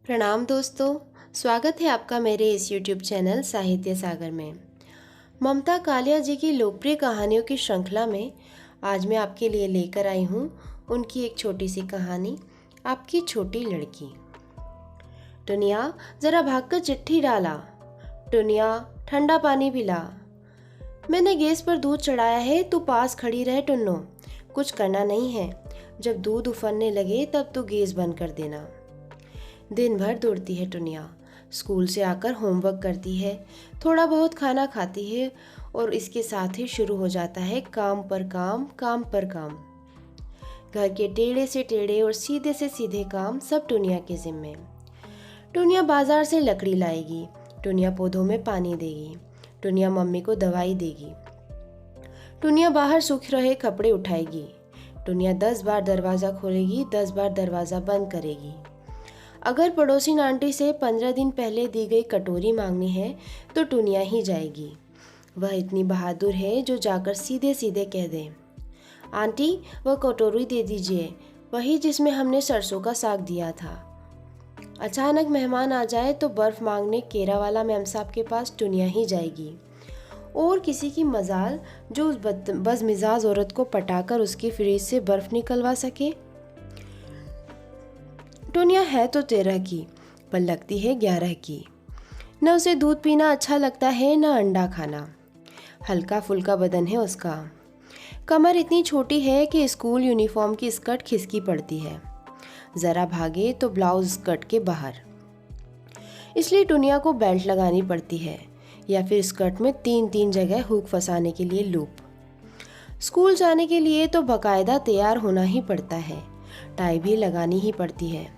प्रणाम दोस्तों। स्वागत है आपका मेरे इस YouTube चैनल साहित्य सागर में। ममता कालिया जी की लोकप्रिय कहानियों की श्रृंखला में आज मैं आपके लिए लेकर आई हूँ उनकी एक छोटी सी कहानी, आपकी छोटी लड़की। टुनिया जरा भागकर चिट्ठी डाला। टुनिया ठंडा पानी पिला। मैंने गैस पर दूध चढ़ाया है, तू पास खड़ी रह टुन्नो। कुछ करना नहीं है, जब दूध उफरने लगे तब तू गैस बंद कर देना। दिन भर दौड़ती है टुनिया। स्कूल से आकर होमवर्क करती है, थोड़ा बहुत खाना खाती है और इसके साथ ही शुरू हो जाता है काम पर काम, काम पर काम। घर के टेढ़े से टेढ़े और सीधे से सीधे काम सब टुनिया के जिम्मे। टुनिया बाजार से लकड़ी लाएगी, टुनिया पौधों में पानी देगी, टुनिया मम्मी को दवाई देगी, टुनिया बाहर सूख रहे कपड़े उठाएगी, टुनिया 10 बार दरवाज़ा खोलेगी, 10 बार दरवाज़ा बंद करेगी। अगर पड़ोसी आंटी से 15 दिन पहले दी गई कटोरी मांगनी है तो टुनिया ही जाएगी। वह इतनी बहादुर है जो जाकर सीधे सीधे कह दे, आंटी वह कटोरी दे दीजिए, वही जिसमें हमने सरसों का साग दिया था। अचानक मेहमान आ जाए तो बर्फ़ मांगने केरावाला मैम साहब के पास टुनिया ही जाएगी। और किसी की मजाल जो उस बदमिजाज औरत को पटाकर उसकी फ्रिज से बर्फ़ निकलवा सके। टुनिया है तो 13 की, पर लगती है 11 की। न उसे दूध पीना अच्छा लगता है, न अंडा खाना। हल्का फुल्का बदन है उसका। कमर इतनी छोटी है कि स्कूल यूनिफॉर्म की स्कर्ट खिसकी पड़ती है। ज़रा भागे तो ब्लाउज स्कर्ट के बाहर। इसलिए टुनिया को बेल्ट लगानी पड़ती है, या फिर स्कर्ट में 3-3 जगह हुक फंसाने के लिए लूप। स्कूल जाने के लिए तो बाकायदा तैयार होना ही पड़ता है, टाई भी लगानी ही पड़ती है,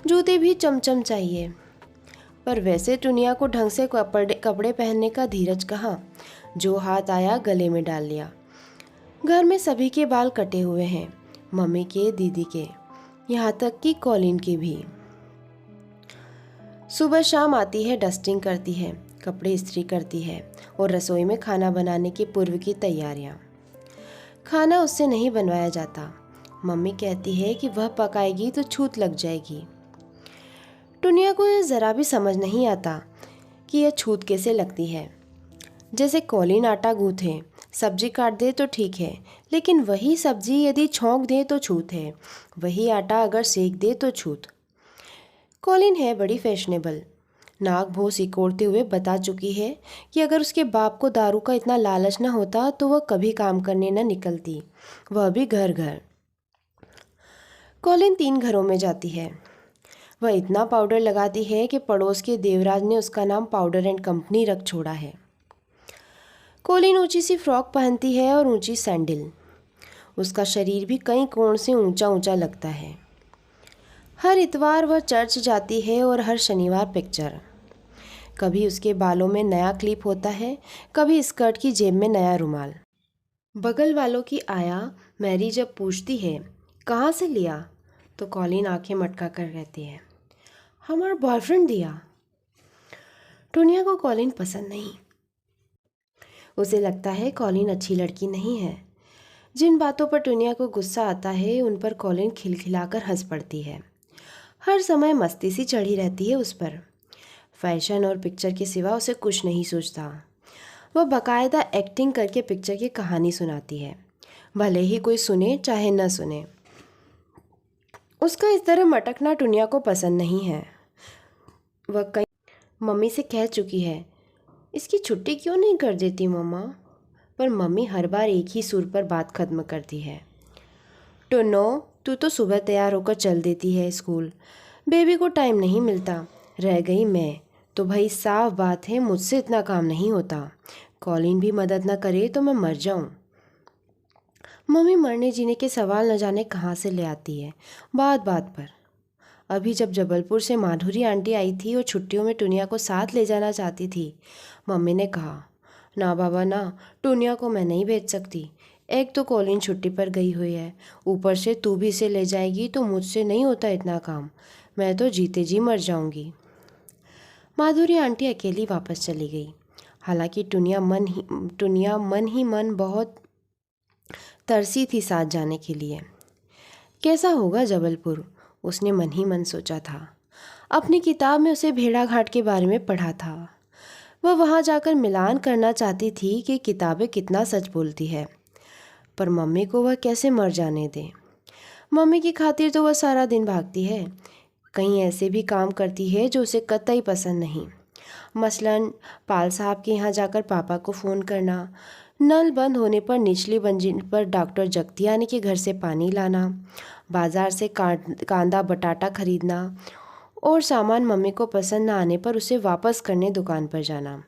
जूते भी चमचम चाहिए। पर वैसे टुनिया को ढंग से कपड़े पहनने का धीरज कहाँ, जो हाथ आया गले में डाल लिया। घर में सभी के बाल कटे हुए हैं, मम्मी के, दीदी के, यहाँ तक कि कॉलिन के भी। सुबह शाम आती है, डस्टिंग करती है, कपड़े इस्त्री करती है और रसोई में खाना बनाने की पूर्व की तैयारियाँ। खाना उससे नहीं बनवाया जाता। मम्मी कहती है कि वह पकाएगी तो छूत लग जाएगी। टुनिया को यह ज़रा भी समझ नहीं आता कि यह छूत कैसे लगती है। जैसे कॉलिन आटा गूँथे, सब्जी काट दे तो ठीक है, लेकिन वही सब्जी यदि छौंक दे तो छूत है, वही आटा अगर सेक दे तो छूत। कॉलिन है बड़ी फैशनेबल, नाक भौं सिकोड़ते हुए बता चुकी है कि अगर उसके बाप को दारू का इतना लालच न होता तो वह कभी काम करने न निकलती, वह भी घर घर। कॉलिन 3 घरों में जाती है। वह इतना पाउडर लगाती है कि पड़ोस के देवराज ने उसका नाम पाउडर एंड कंपनी रख छोड़ा है। कॉलिन ऊंची सी फ्रॉक पहनती है और ऊंची सैंडल। उसका शरीर भी कई कोण से ऊंचा ऊंचा लगता है। हर इतवार वह चर्च जाती है और हर शनिवार पिक्चर। कभी उसके बालों में नया क्लिप होता है, कभी स्कर्ट की जेब में नया रुमाल। बगल वालों की आया मैरी जब पूछती है कहाँ से लिया, तो कॉलिन आंखें मटका कर कहती है, हमारा बॉयफ्रेंड दिया। टुनिया को कॉलिन पसंद नहीं। उसे लगता है कॉलिन अच्छी लड़की नहीं है। जिन बातों पर टुनिया को गुस्सा आता है उन पर कॉलिन खिलखिलाकर हंस पड़ती है। हर समय मस्ती सी चढ़ी रहती है उस पर। फैशन और पिक्चर के सिवा उसे कुछ नहीं सोचता। वह बाकायदा एक्टिंग करके पिक्चर की कहानी सुनाती है, भले ही कोई सुने चाहे न सुने। उसका इस तरह मटकना टुनिया को पसंद नहीं है। वह कई मम्मी से कह चुकी है, इसकी छुट्टी क्यों नहीं कर देती मम्मा, पर मम्मी हर बार एक ही सुर पर बात खत्म करती है, टुन्नो तू तो सुबह तैयार होकर चल देती है स्कूल, बेबी को टाइम नहीं मिलता, रह गई मैं तो भाई साफ बात है मुझसे इतना काम नहीं होता, कॉलिन भी मदद न करे तो मैं मर जाऊं। मम्मी मरने जीने के सवाल न जाने कहाँ से ले आती है, बात बात पर। अभी जब जबलपुर से माधुरी आंटी आई थी और छुट्टियों में टुनिया को साथ ले जाना चाहती थी, मम्मी ने कहा, ना बाबा ना, टुनिया को मैं नहीं भेज सकती। एक तो कॉलिन छुट्टी पर गई हुई है, ऊपर से तू भी इसे ले जाएगी तो मुझसे नहीं होता इतना काम, मैं तो जीते जी मर जाऊंगी। माधुरी आंटी अकेली वापस चली गई। हालांकि टुनिया मन ही मन बहुत तरसी थी साथ जाने के लिए। कैसा होगा जबलपुर, उसने मन ही मन सोचा था। अपनी किताब में उसे भेड़ाघाट के बारे में पढ़ा था। वह वहाँ जाकर मिलान करना चाहती थी कि किताबें कितना सच बोलती है, पर मम्मी को वह कैसे मर जाने दे। मम्मी की खातिर तो वह सारा दिन भागती है, कहीं ऐसे भी काम करती है जो उसे कतई पसंद नहीं। मसलन पाल साहब के यहाँ जाकर पापा को फ़ोन करना, नल बंद होने पर निचली मंजिल पर डॉक्टर जगतियानी के घर से पानी लाना, बाज़ार से कांदा बटाटा खरीदना और सामान मम्मी को पसंद न आने पर उसे वापस करने दुकान पर जाना।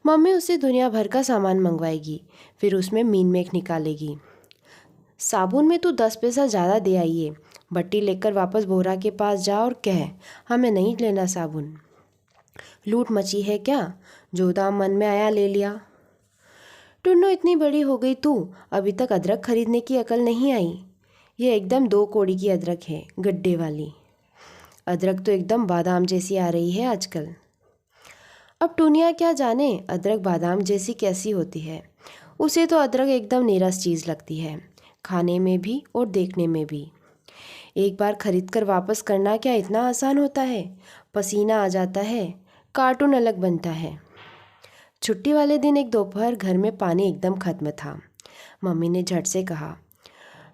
मम्मी उससे दुनिया भर का सामान मंगवाएगी, फिर उसमें मीन मेख निकालेगी। साबुन में तो 10 पैसा ज़्यादा दे आइए, बट्टी लेकर वापस बोरा के पास जा और कह, हमें नहीं लेना साबुन। लूट मची है क्या? जो दाम मन में आया ले लिया। टुन्नो, इतनी बड़ी हो गई तू, अभी तक अदरक खरीदने की अकल नहीं आई। ये एकदम 2 कौड़ी की अदरक है, गड्ढे वाली। अदरक तो एकदम बादाम जैसी आ रही है आजकल। अब टुनिया क्या जाने अदरक बादाम जैसी कैसी होती है। उसे तो अदरक एकदम नीरस चीज़ लगती है, खाने में भी और देखने में भी। एक बार खरीद कर वापस करना क्या इतना आसान होता है? पसीना आ जाता है, कार्टून अलग बनता है। छुट्टी वाले दिन एक दोपहर घर में पानी एकदम ख़त्म था। मम्मी ने झट से कहा,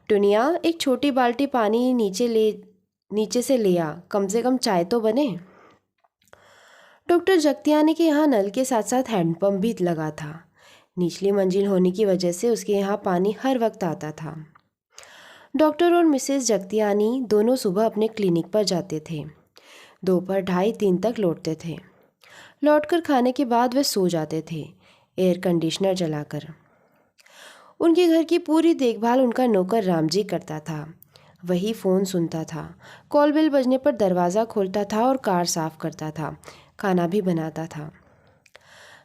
टुनिया एक छोटी बाल्टी पानी नीचे से ले आ, कम से कम चाय तो बने। डॉक्टर जगतियानी के यहाँ नल के साथ साथ हैंडपम्प भी लगा था। निचली मंजिल होने की वजह से उसके यहाँ पानी हर वक्त आता था। डॉक्टर और मिसेस जगतियानी दोनों सुबह अपने क्लिनिक पर जाते थे, दोपहर 2:30-3 तक लौटते थे। लौटकर खाने के बाद वे सो जाते थे, एयर कंडीशनर जलाकर। उनके घर की पूरी देखभाल उनका नौकर रामजी करता था। वही फ़ोन सुनता था, कॉल बेल बजने पर दरवाज़ा खोलता था और कार साफ़ करता था, खाना भी बनाता था।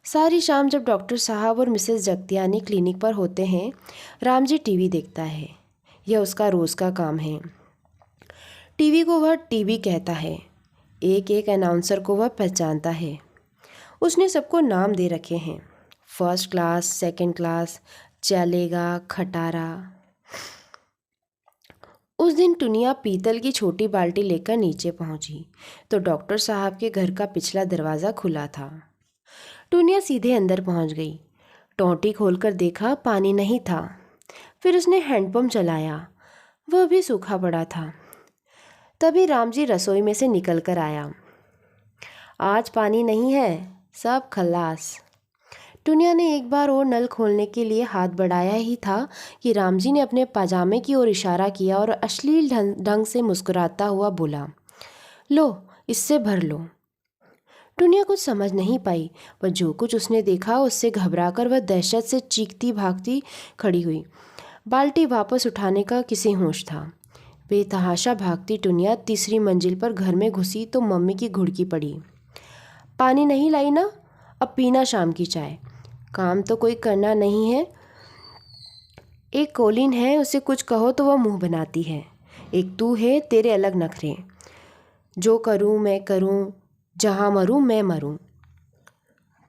सारी शाम जब डॉक्टर साहब और मिसेस जगतियानी क्लिनिक पर होते हैं, रामजी टीवी देखता है। यह उसका रोज़ का काम है। टीवी को वह टीवी कहता है, एक एक अनाउंसर को वह पहचानता है। उसने सबको नाम दे रखे हैं, फर्स्ट क्लास, सेकंड क्लास, चलेगा, खटारा। उस दिन टुनिया पीतल की छोटी बाल्टी लेकर नीचे पहुंची तो डॉक्टर साहब के घर का पिछला दरवाज़ा खुला था। टुनिया सीधे अंदर पहुंच गई। टोंटी खोलकर देखा, पानी नहीं था। फिर उसने हैंडपम्प चलाया, वह भी सूखा पड़ा था। तभी रामजी रसोई में से निकल कर आया। आज पानी नहीं है, सब खल्लास। टुनिया ने एक बार और नल खोलने के लिए हाथ बढ़ाया ही था कि रामजी ने अपने पाजामे की ओर इशारा किया और अश्लील ढंग से मुस्कुराता हुआ बोला, लो, इससे भर लो। टुनिया कुछ समझ नहीं पाई, पर जो कुछ उसने देखा उससे घबराकर वह दहशत से चीखती भागती खड़ी हुई। बाल्टी वापस उठाने का किसे होश था। बेतहाशा भागती टुनिया तीसरी मंजिल पर घर में घुसी तो मम्मी की घुड़की पड़ी। पानी नहीं लाई ना? अब पीना शाम की चाय। काम तो कोई करना नहीं है। एक कोलिन है, उसे कुछ कहो तो वह मुंह बनाती है। एक तू है, तेरे अलग नखरे। जो करूं मैं करूं, जहां मरूं मैं मरूं।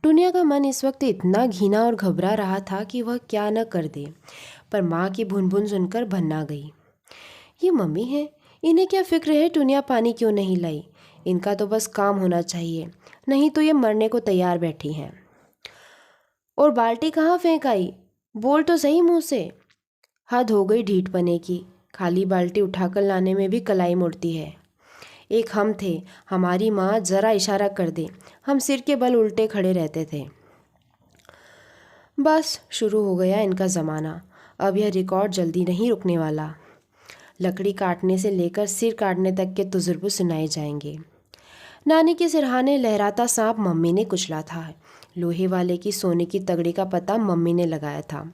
टुनिया का मन इस वक्त इतना घिना और घबरा रहा था कि वह क्या न कर दे, पर माँ की भुन-भुन सुनकर भन्ना गई। ये मम्मी है, इन्हें क्या फिक्र है टुनिया पानी क्यों नहीं लाई। इनका तो बस काम होना चाहिए, नहीं तो ये मरने को तैयार बैठी हैं। और बाल्टी कहाँ फेंक आई? बोल तो सही मुंह से। हद हो गई ढीठपने की, खाली बाल्टी उठाकर लाने में भी कलाई मुड़ती है। एक हम थे, हमारी माँ ज़रा इशारा कर दे, हम सिर के बल उल्टे खड़े रहते थे। बस शुरू हो गया इनका ज़माना। अब यह रिकॉर्ड जल्दी नहीं रुकने वाला। लकड़ी काटने से लेकर सिर काटने तक के तजुर्बे सुनाए जाएंगे। नानी के सिरहाने लहराता सांप मम्मी ने कुचला था। लोहे वाले की सोने की तगड़ी का पता मम्मी ने लगाया था।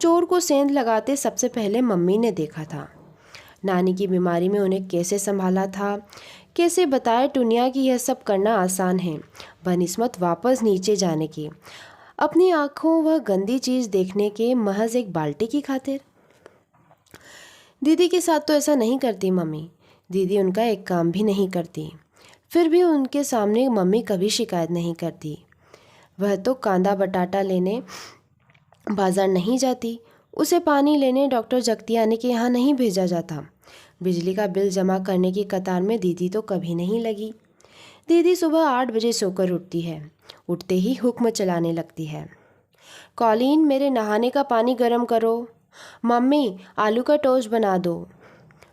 चोर को सेंध लगाते सबसे पहले मम्मी ने देखा था। नानी की बीमारी में उन्हें कैसे संभाला था, कैसे बताया टुनिया कि यह सब करना आसान है, बनिस्बत वापस नीचे जाने की, अपनी आँखों वह गंदी चीज़ देखने के महज एक बाल्टी की खातिर। दीदी के साथ तो ऐसा नहीं करती मम्मी। दीदी उनका एक काम भी नहीं करती, फिर भी उनके सामने मम्मी कभी शिकायत नहीं करती। वह तो कांदा बटाटा लेने बाज़ार नहीं जाती, उसे पानी लेने डॉक्टर जगतियानी के यहाँ नहीं भेजा जाता। बिजली का बिल जमा करने की कतार में दीदी तो कभी नहीं लगी। दीदी सुबह 8 बजे सोकर उठती है। उठते ही हुक्म चलाने लगती है। कॉलिन, मेरे नहाने का पानी गर्म करो। मम्मी, आलू का टोस्ट बना दो।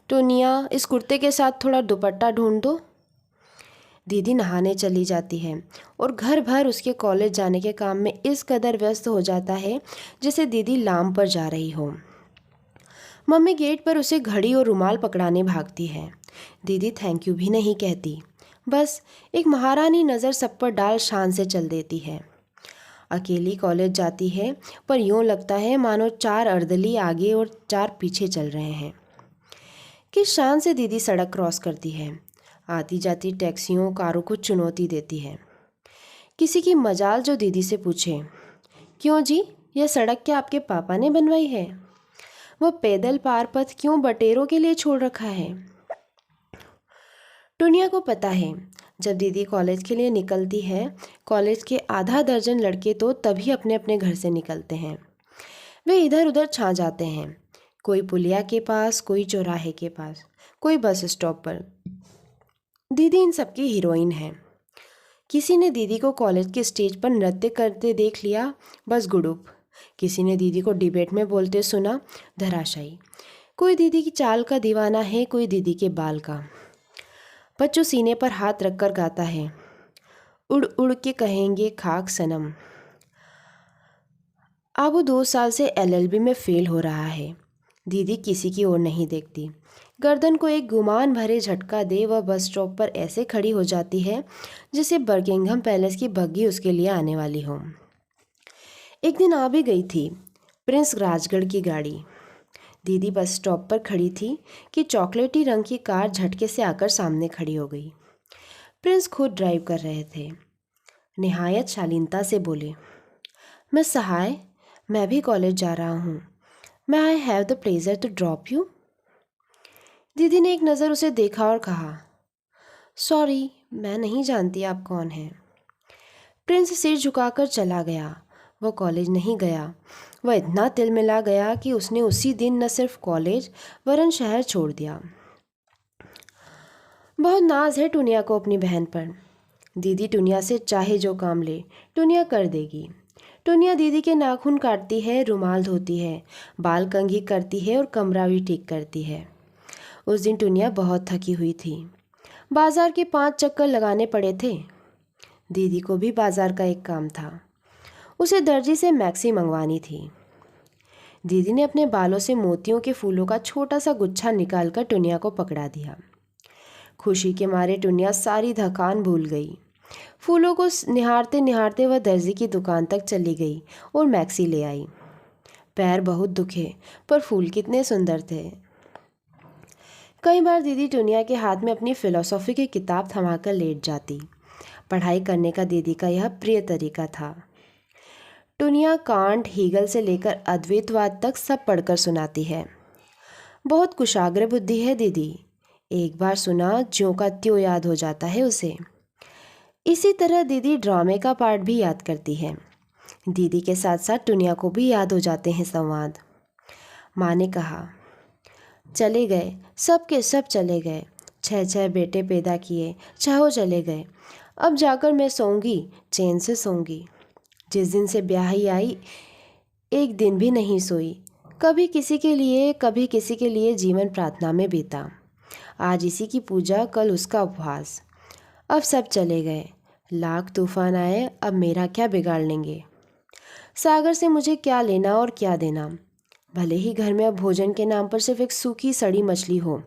टुनिया, इस कुर्ते के साथ थोड़ा दुपट्टा ढूंढ दो। दीदी नहाने चली जाती है और घर भर उसके कॉलेज जाने के काम में इस कदर व्यस्त हो जाता है जैसे दीदी लाम पर जा रही हो। मम्मी गेट पर उसे घड़ी और रुमाल पकड़ाने भागती है। दीदी थैंक यू भी नहीं कहती, बस एक महारानी नज़र सब पर डाल शान से चल देती है। अकेली कॉलेज जाती है, पर यूँ लगता है मानो 4 अर्दली आगे और 4 पीछे चल रहे हैं। किस शान से दीदी सड़क क्रॉस करती है। आती जाती टैक्सियों कारों को चुनौती देती है। किसी की मजाल जो दीदी से पूछे, क्यों जी, यह सड़क क्या आपके पापा ने बनवाई है? वह पैदल पार पथ क्यों बटेरों के लिए छोड़ रखा है? टुनिया को पता है, जब दीदी कॉलेज के लिए निकलती है, कॉलेज के आधा दर्जन लड़के तो तभी अपने अपने घर से निकलते हैं। वे इधर उधर छा जाते हैं, कोई पुलिया के पास, कोई चौराहे के पास, कोई बस स्टॉप पर। दीदी इन सबकी हीरोइन है। किसी ने दीदी को कॉलेज के स्टेज पर नृत्य करते देख लिया, बस गुडुप। किसी ने दीदी को डिबेट में बोलते सुना, धराशायी। कोई दीदी की चाल का दीवाना है, कोई दीदी के बाल का। बच्चों सीने पर हाथ रखकर गाता है, उड़ उड़ के कहेंगे खाक सनम। अब वो 2 साल से LLB में फेल हो रहा है। दीदी किसी की ओर नहीं देखती। गर्दन को एक गुमान भरे झटका दे वह बस स्टॉप पर ऐसे खड़ी हो जाती है जैसे बर्किंघम पैलेस की बग्घी उसके लिए आने वाली हो। एक दिन आ भी गई थी प्रिंस राजगढ़ की गाड़ी। दीदी बस स्टॉप पर खड़ी थी कि चॉकलेटी रंग की कार झटके से आकर सामने खड़ी हो गई। प्रिंस खुद ड्राइव कर रहे थे। निहायत शालीनता से बोले, मिस सहाय, मैं भी कॉलेज जा रहा हूँ। मैं I have the pleasure to drop you. दीदी ने एक नज़र उसे देखा और कहा, सॉरी, मैं नहीं जानती आप कौन हैं। प्रिंस सिर झुकाकर चला गया। वह कॉलेज नहीं गया। वह इतना तिलमिला गया कि उसने उसी दिन न सिर्फ कॉलेज वरन शहर छोड़ दिया। बहुत नाज है टुनिया को अपनी बहन पर। दीदी टुनिया से चाहे जो काम ले, टुनिया कर देगी। टुनिया दीदी के नाखून काटती है, रुमाल धोती है, बाल कंघी करती है और कमरा भी ठीक करती है। उस दिन टुनिया बहुत थकी हुई थी। बाजार के 5 चक्कर लगाने पड़े थे। दीदी को भी बाजार का एक काम था। उसे दर्जी से मैक्सी मंगवानी थी। दीदी ने अपने बालों से मोतियों के फूलों का छोटा सा गुच्छा निकालकर टुनिया को पकड़ा दिया। खुशी के मारे टुनिया सारी थकान भूल गई। फूलों को निहारते निहारते वह दर्जी की दुकान तक चली गई और मैक्सी ले आई। पैर बहुत दुखे, पर फूल कितने सुंदर थे। कई बार दीदी टुनिया के हाथ में अपनी फिलॉसफी की किताब थमाकर लेट जाती। पढ़ाई करने का दीदी का यह प्रिय तरीका था। टुनिया कांट, हीगल से लेकर अद्वैतवाद तक सब पढ़कर सुनाती है। बहुत कुशाग्र बुद्धि है दीदी। एक बार सुना ज्यों का त्यों याद हो जाता है उसे। इसी तरह दीदी ड्रामे का पार्ट भी याद करती है। दीदी के साथ साथ टुनिया को भी याद हो जाते हैं संवाद। माँ ने कहा, चले गए, सब के सब चले गए। 6 बेटे पैदा किए, चाहो चले गए। अब जाकर मैं सोऊंगी, चैन से सोऊंगी। जिस दिन से ब्याही आई, एक दिन भी नहीं सोई। कभी किसी के लिए, कभी किसी के लिए जीवन प्रार्थना में बीता। आज इसी की पूजा, कल उसका उपवास। अब सब चले गए। लाख तूफान आए, अब मेरा क्या बिगाड़ लेंगे। सागर से मुझे क्या लेना और क्या देना। भले ही घर में अब भोजन के नाम पर सिर्फ एक सूखी सड़ी मछली हो,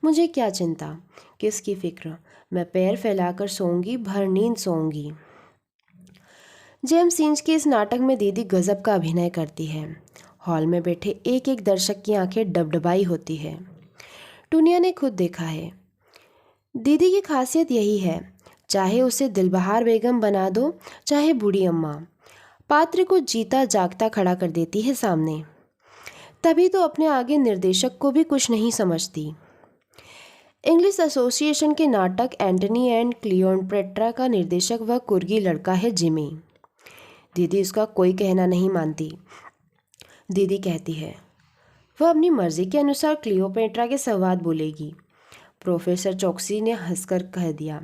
मुझे क्या चिंता, किसकी फिक्र। मैं पैर फैलाकर सोऊंगी, भर नींद सोऊंगी। जेम्स इंच के इस नाटक में दीदी गजब का अभिनय करती है। हॉल में बैठे एक एक दर्शक की आंखें डबडबाई होती है। टुनिया ने खुद देखा है। दीदी की खासियत यही है, चाहे उसे दिलबहार बेगम बना दो, चाहे बूढ़ी अम्मा, पात्र को जीता जागता खड़ा कर देती है सामने। तभी तो अपने आगे निर्देशक को भी कुछ नहीं समझती। इंग्लिश एसोसिएशन के नाटक एंटनी एंड क्लियोपेट्रा का निर्देशक वह कुर्गी लड़का है जिमी। दीदी उसका कोई कहना नहीं मानती। दीदी कहती है, वह अपनी मर्जी के अनुसार क्लियोपेट्रा के संवाद बोलेगी। प्रोफेसर चौकसी ने हंसकर कह दिया,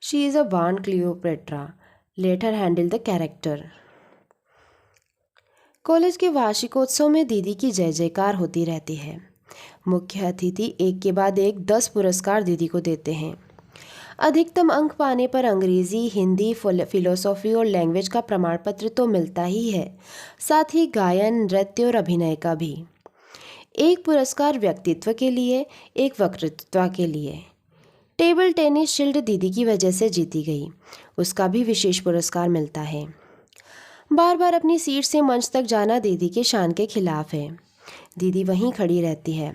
she is a born Cleopatra, let her handle the character. College के वार्षिकोत्सव में दीदी की जय जयकार होती रहती है। मुख्य अतिथि एक के बाद एक 10 पुरस्कार दीदी को देते हैं। अधिकतम अंक पाने पर अंग्रेजी, हिंदी, फिलोसॉफी और लैंग्वेज का प्रमाण पत्र तो मिलता ही है, साथ ही गायन, नृत्य और अभिनय का भी। एक पुरस्कार व्यक्तित्व के लिए, एक वक्तृत्व के लिए। टेबल टेनिस शील्ड दीदी की वजह से जीती गई, उसका भी विशेष पुरस्कार मिलता है। बार बार अपनी सीट से मंच तक जाना दीदी के शान के खिलाफ है। दीदी वहीं खड़ी रहती है,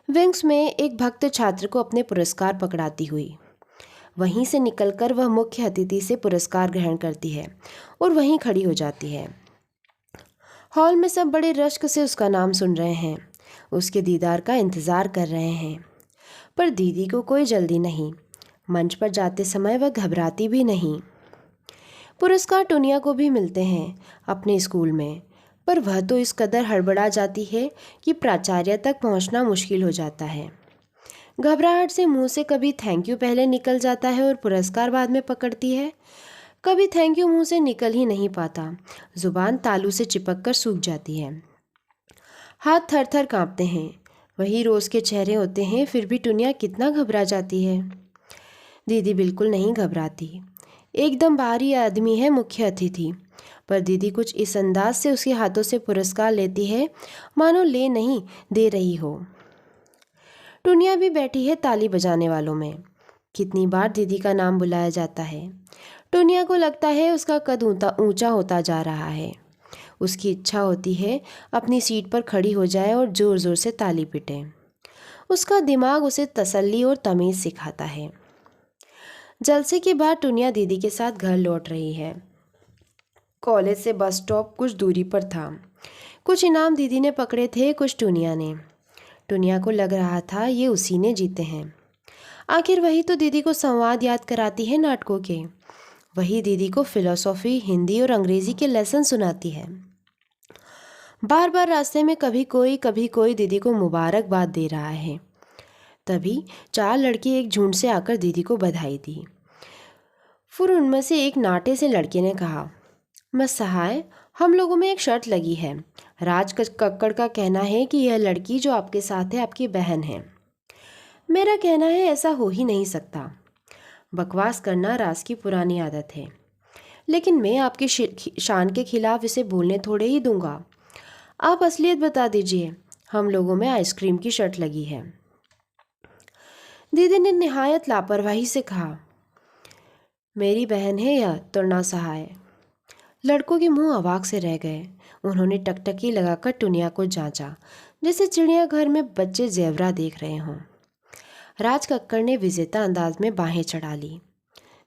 विंग्स में एक भक्त छात्र को अपने पुरस्कार पकड़ाती हुई। वहीं से निकलकर वह मुख्य अतिथि से पुरस्कार ग्रहण करती है और वहीं खड़ी हो जाती है। हॉल में सब बड़े रश्क से उसका नाम सुन रहे हैं, उसके दीदार का इंतज़ार कर रहे हैं, पर दीदी को कोई जल्दी नहीं। मंच पर जाते समय वह घबराती भी नहीं। पुरस्कार टुनिया को भी मिलते हैं अपने स्कूल में, पर वह तो इस कदर हड़बड़ा जाती है कि प्राचार्य तक पहुंचना मुश्किल हो जाता है। घबराहट से मुंह से कभी थैंक यू पहले निकल जाता है और पुरस्कार बाद में पकड़ती है, कभी थैंक यू मुंह से निकल ही नहीं पाता, जुबान तालू से चिपक कर सूख जाती है। हाथ थर थर काँपते हैं। वही रोज़ के चेहरे होते हैं, फिर भी टुनिया कितना घबरा जाती है। दीदी बिल्कुल नहीं घबराती। एकदम बाहरी आदमी है मुख्य अतिथि, पर दीदी कुछ इस अंदाज से उसके हाथों से पुरस्कार लेती है मानो ले नहीं दे रही हो। टुनिया भी बैठी है ताली बजाने वालों में। कितनी बार दीदी का नाम बुलाया जाता है। टुनिया को लगता है उसका कद ऊंचा होता जा रहा है। उसकी इच्छा होती है अपनी सीट पर खड़ी हो जाए और ज़ोर ज़ोर से ताली पीटे। उसका दिमाग उसे तसल्ली और तमीज़ सिखाता है। जलसे के बाद टुनिया दीदी के साथ घर लौट रही है। कॉलेज से बस स्टॉप कुछ दूरी पर था। कुछ इनाम दीदी ने पकड़े थे, कुछ टुनिया ने। टुनिया को लग रहा था ये उसी ने जीते हैं। आखिर वही तो दीदी को संवाद याद कराती है नाटकों के। वही दीदी को फिलोसॉफी, हिंदी और अंग्रेजी के लेसन सुनाती है। बार बार रास्ते में कभी कोई दीदी को मुबारकबाद दे रहा है। तभी 4 लड़के एक झुंड से आकर दीदी को बधाई दी। फिर उनमें से एक नाटे से लड़के ने कहा, मत सहाय, हम लोगों में एक शर्त लगी है। राज कक्कड़ का कहना है कि यह लड़की जो आपके साथ है आपकी बहन है। मेरा कहना है ऐसा हो ही नहीं सकता। बकवास करना राज की पुरानी आदत है, लेकिन मैं आपकी शान के खिलाफ इसे बोलने थोड़े ही दूंगा। आप असलियत बता दीजिए, हम लोगों में आइसक्रीम की शर्त लगी है। दीदी ने निहायत लापरवाही से कहा, मेरी बहन है यह तुरना सहाय। लड़कों के मुंह अवाक से रह गए। उन्होंने टकटकी लगाकर टुनिया को जांचा, जैसे चिड़ियाघर में बच्चे जेवरा देख रहे हों। राज कक्कड़ ने विजेता अंदाज में बाहें चढ़ा ली।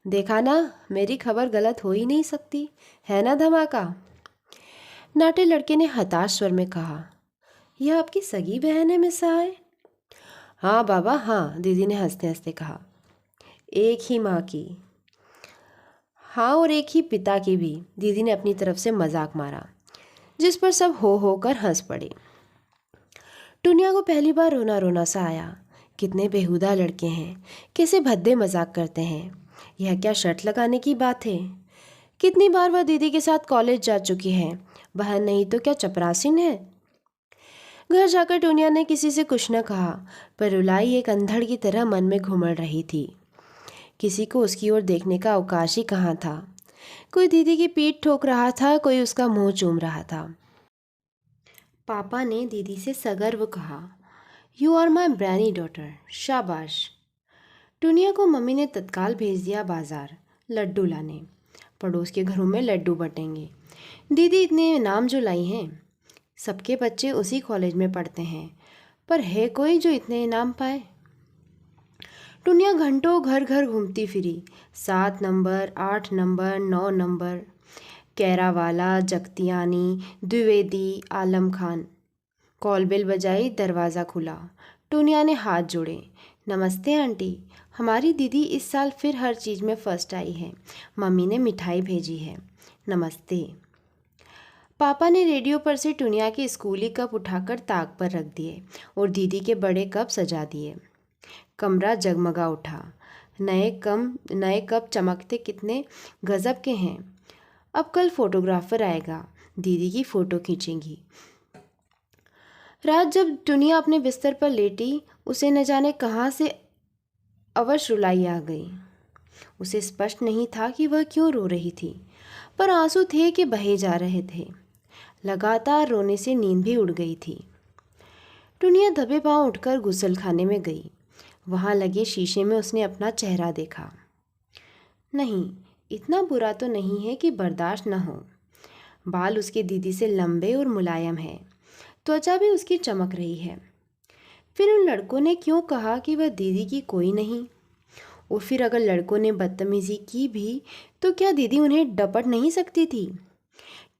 देखा ना, मेरी खबर गलत हो ही नहीं सकती, है ना धमाका। नाटे लड़के ने हताश स्वर में कहा, यह आपकी सगी बहन है मिस सहाय? हाँ बाबा हाँ, दीदी ने हंसते हंसते कहा, एक ही माँ की। हाँ, और एक ही पिता की भी, दीदी ने अपनी तरफ से मजाक मारा, जिस पर सब हो कर हंस पड़े। टुनिया को पहली बार रोना रोना सा आया। कितने बेहुदा लड़के हैं, कैसे भद्दे मजाक करते हैं। यह क्या शर्त लगाने की बात है। कितनी बार वह दीदी के साथ कॉलेज जा चुकी है, बहन नहीं तो क्या चपरासीन है। घर जाकर टुनिया ने किसी से कुछ न कहा, पर रुलाई एक अंधड़ की तरह मन में घुमड़ रही थी। किसी को उसकी ओर देखने का अवकाश ही कहाँ था। कोई दीदी की पीठ ठोक रहा था, कोई उसका मुंह चूम रहा था। पापा ने दीदी से सगर्व कहा, यू आर माई ब्रैनी डॉटर, शाबाश। टुनिया को मम्मी ने तत्काल भेज दिया बाजार लड्डू लाने। पड़ोस के घरों में लड्डू बटेंगे। दीदी इतने इनाम जो लाई हैं। सबके बच्चे उसी कॉलेज में पढ़ते हैं, पर है कोई जो इतने इनाम पाए। टुनिया घंटों घर घर घूमती फिरी। 7 नंबर, 8 नंबर, 9 नंबर, कैरावाला, जगतियानी, द्विवेदी, आलम खान। कॉल बेल बजाई, दरवाज़ा खुला। टुनिया ने हाथ जोड़े। नमस्ते आंटी, हमारी दीदी इस साल फिर हर चीज़ में फ़र्स्ट आई है। मम्मी ने मिठाई भेजी है। नमस्ते। पापा ने रेडियो पर से टुनिया के स्कूली कप उठाकर ताक पर रख दिए और दीदी के बड़े कप सजा दिए। कमरा जगमगा उठा। नए कप चमकते कितने गजब के हैं। अब कल फोटोग्राफर आएगा, दीदी की फ़ोटो खींचेंगी। रात जब टुनिया अपने बिस्तर पर लेटी, उसे न जाने कहाँ से अवश रुलाई आ गई। उसे स्पष्ट नहीं था कि वह क्यों रो रही थी, पर आंसू थे कि बहे जा रहे थे। लगातार रोने से नींद भी उड़ गई थी। टुनिया दबे पांव उठकर गुस्लखाने में गई। वहां लगे शीशे में उसने अपना चेहरा देखा। नहीं, इतना बुरा तो नहीं है कि बर्दाश्त न हो। बाल उसकी दीदी से लंबे और मुलायम हैं। त्वचा भी उसकी चमक रही है। फिर उन लड़कों ने क्यों कहा कि वह दीदी की कोई नहीं? और फिर अगर लड़कों ने बदतमीजी की भी तो क्या दीदी उन्हें डपट नहीं सकती थी?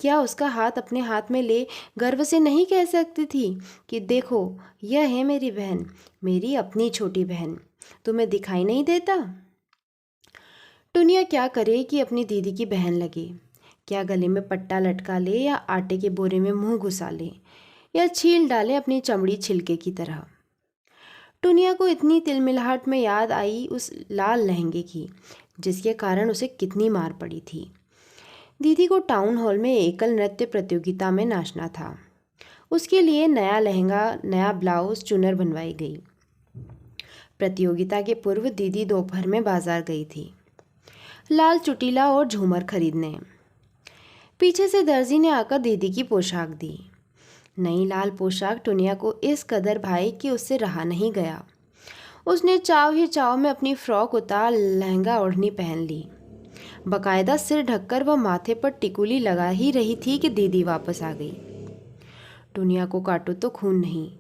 क्या उसका हाथ अपने हाथ में ले गर्व से नहीं कह सकती थी कि देखो, यह है मेरी बहन, मेरी अपनी छोटी बहन, तुम्हें दिखाई नहीं देता? टुनिया क्या करे कि अपनी दीदी की बहन लगे? क्या गले में पट्टा लटका ले या आटे के बोरे में मुंह घुसा ले या छील डाले अपनी चमड़ी छिलके की तरह? टुनिया को इतनी तिलमिलाहट में याद आई उस लाल लहंगे की, जिसके कारण उसे कितनी मार पड़ी थी। दीदी को टाउन हॉल में एकल नृत्य प्रतियोगिता में नाचना था। उसके लिए नया लहंगा, नया ब्लाउज, चुनर बनवाई गई। प्रतियोगिता के पूर्व दीदी दोपहर में बाजार गई थी, लाल चुटीला और झूमर खरीदने। पीछे से दर्जी ने आकर दीदी की पोशाक दी। नई लाल पोशाक टुनिया को इस कदर भाई कि उससे रहा नहीं गया। उसने चाव ही चाव में अपनी फ्रॉक उतार लहंगा ओढ़नी पहन ली। बकायदा सिर ढककर वह माथे पर टिकुली लगा ही रही थी कि दीदी वापस आ गई। टुनिया को काटो तो खून नहीं।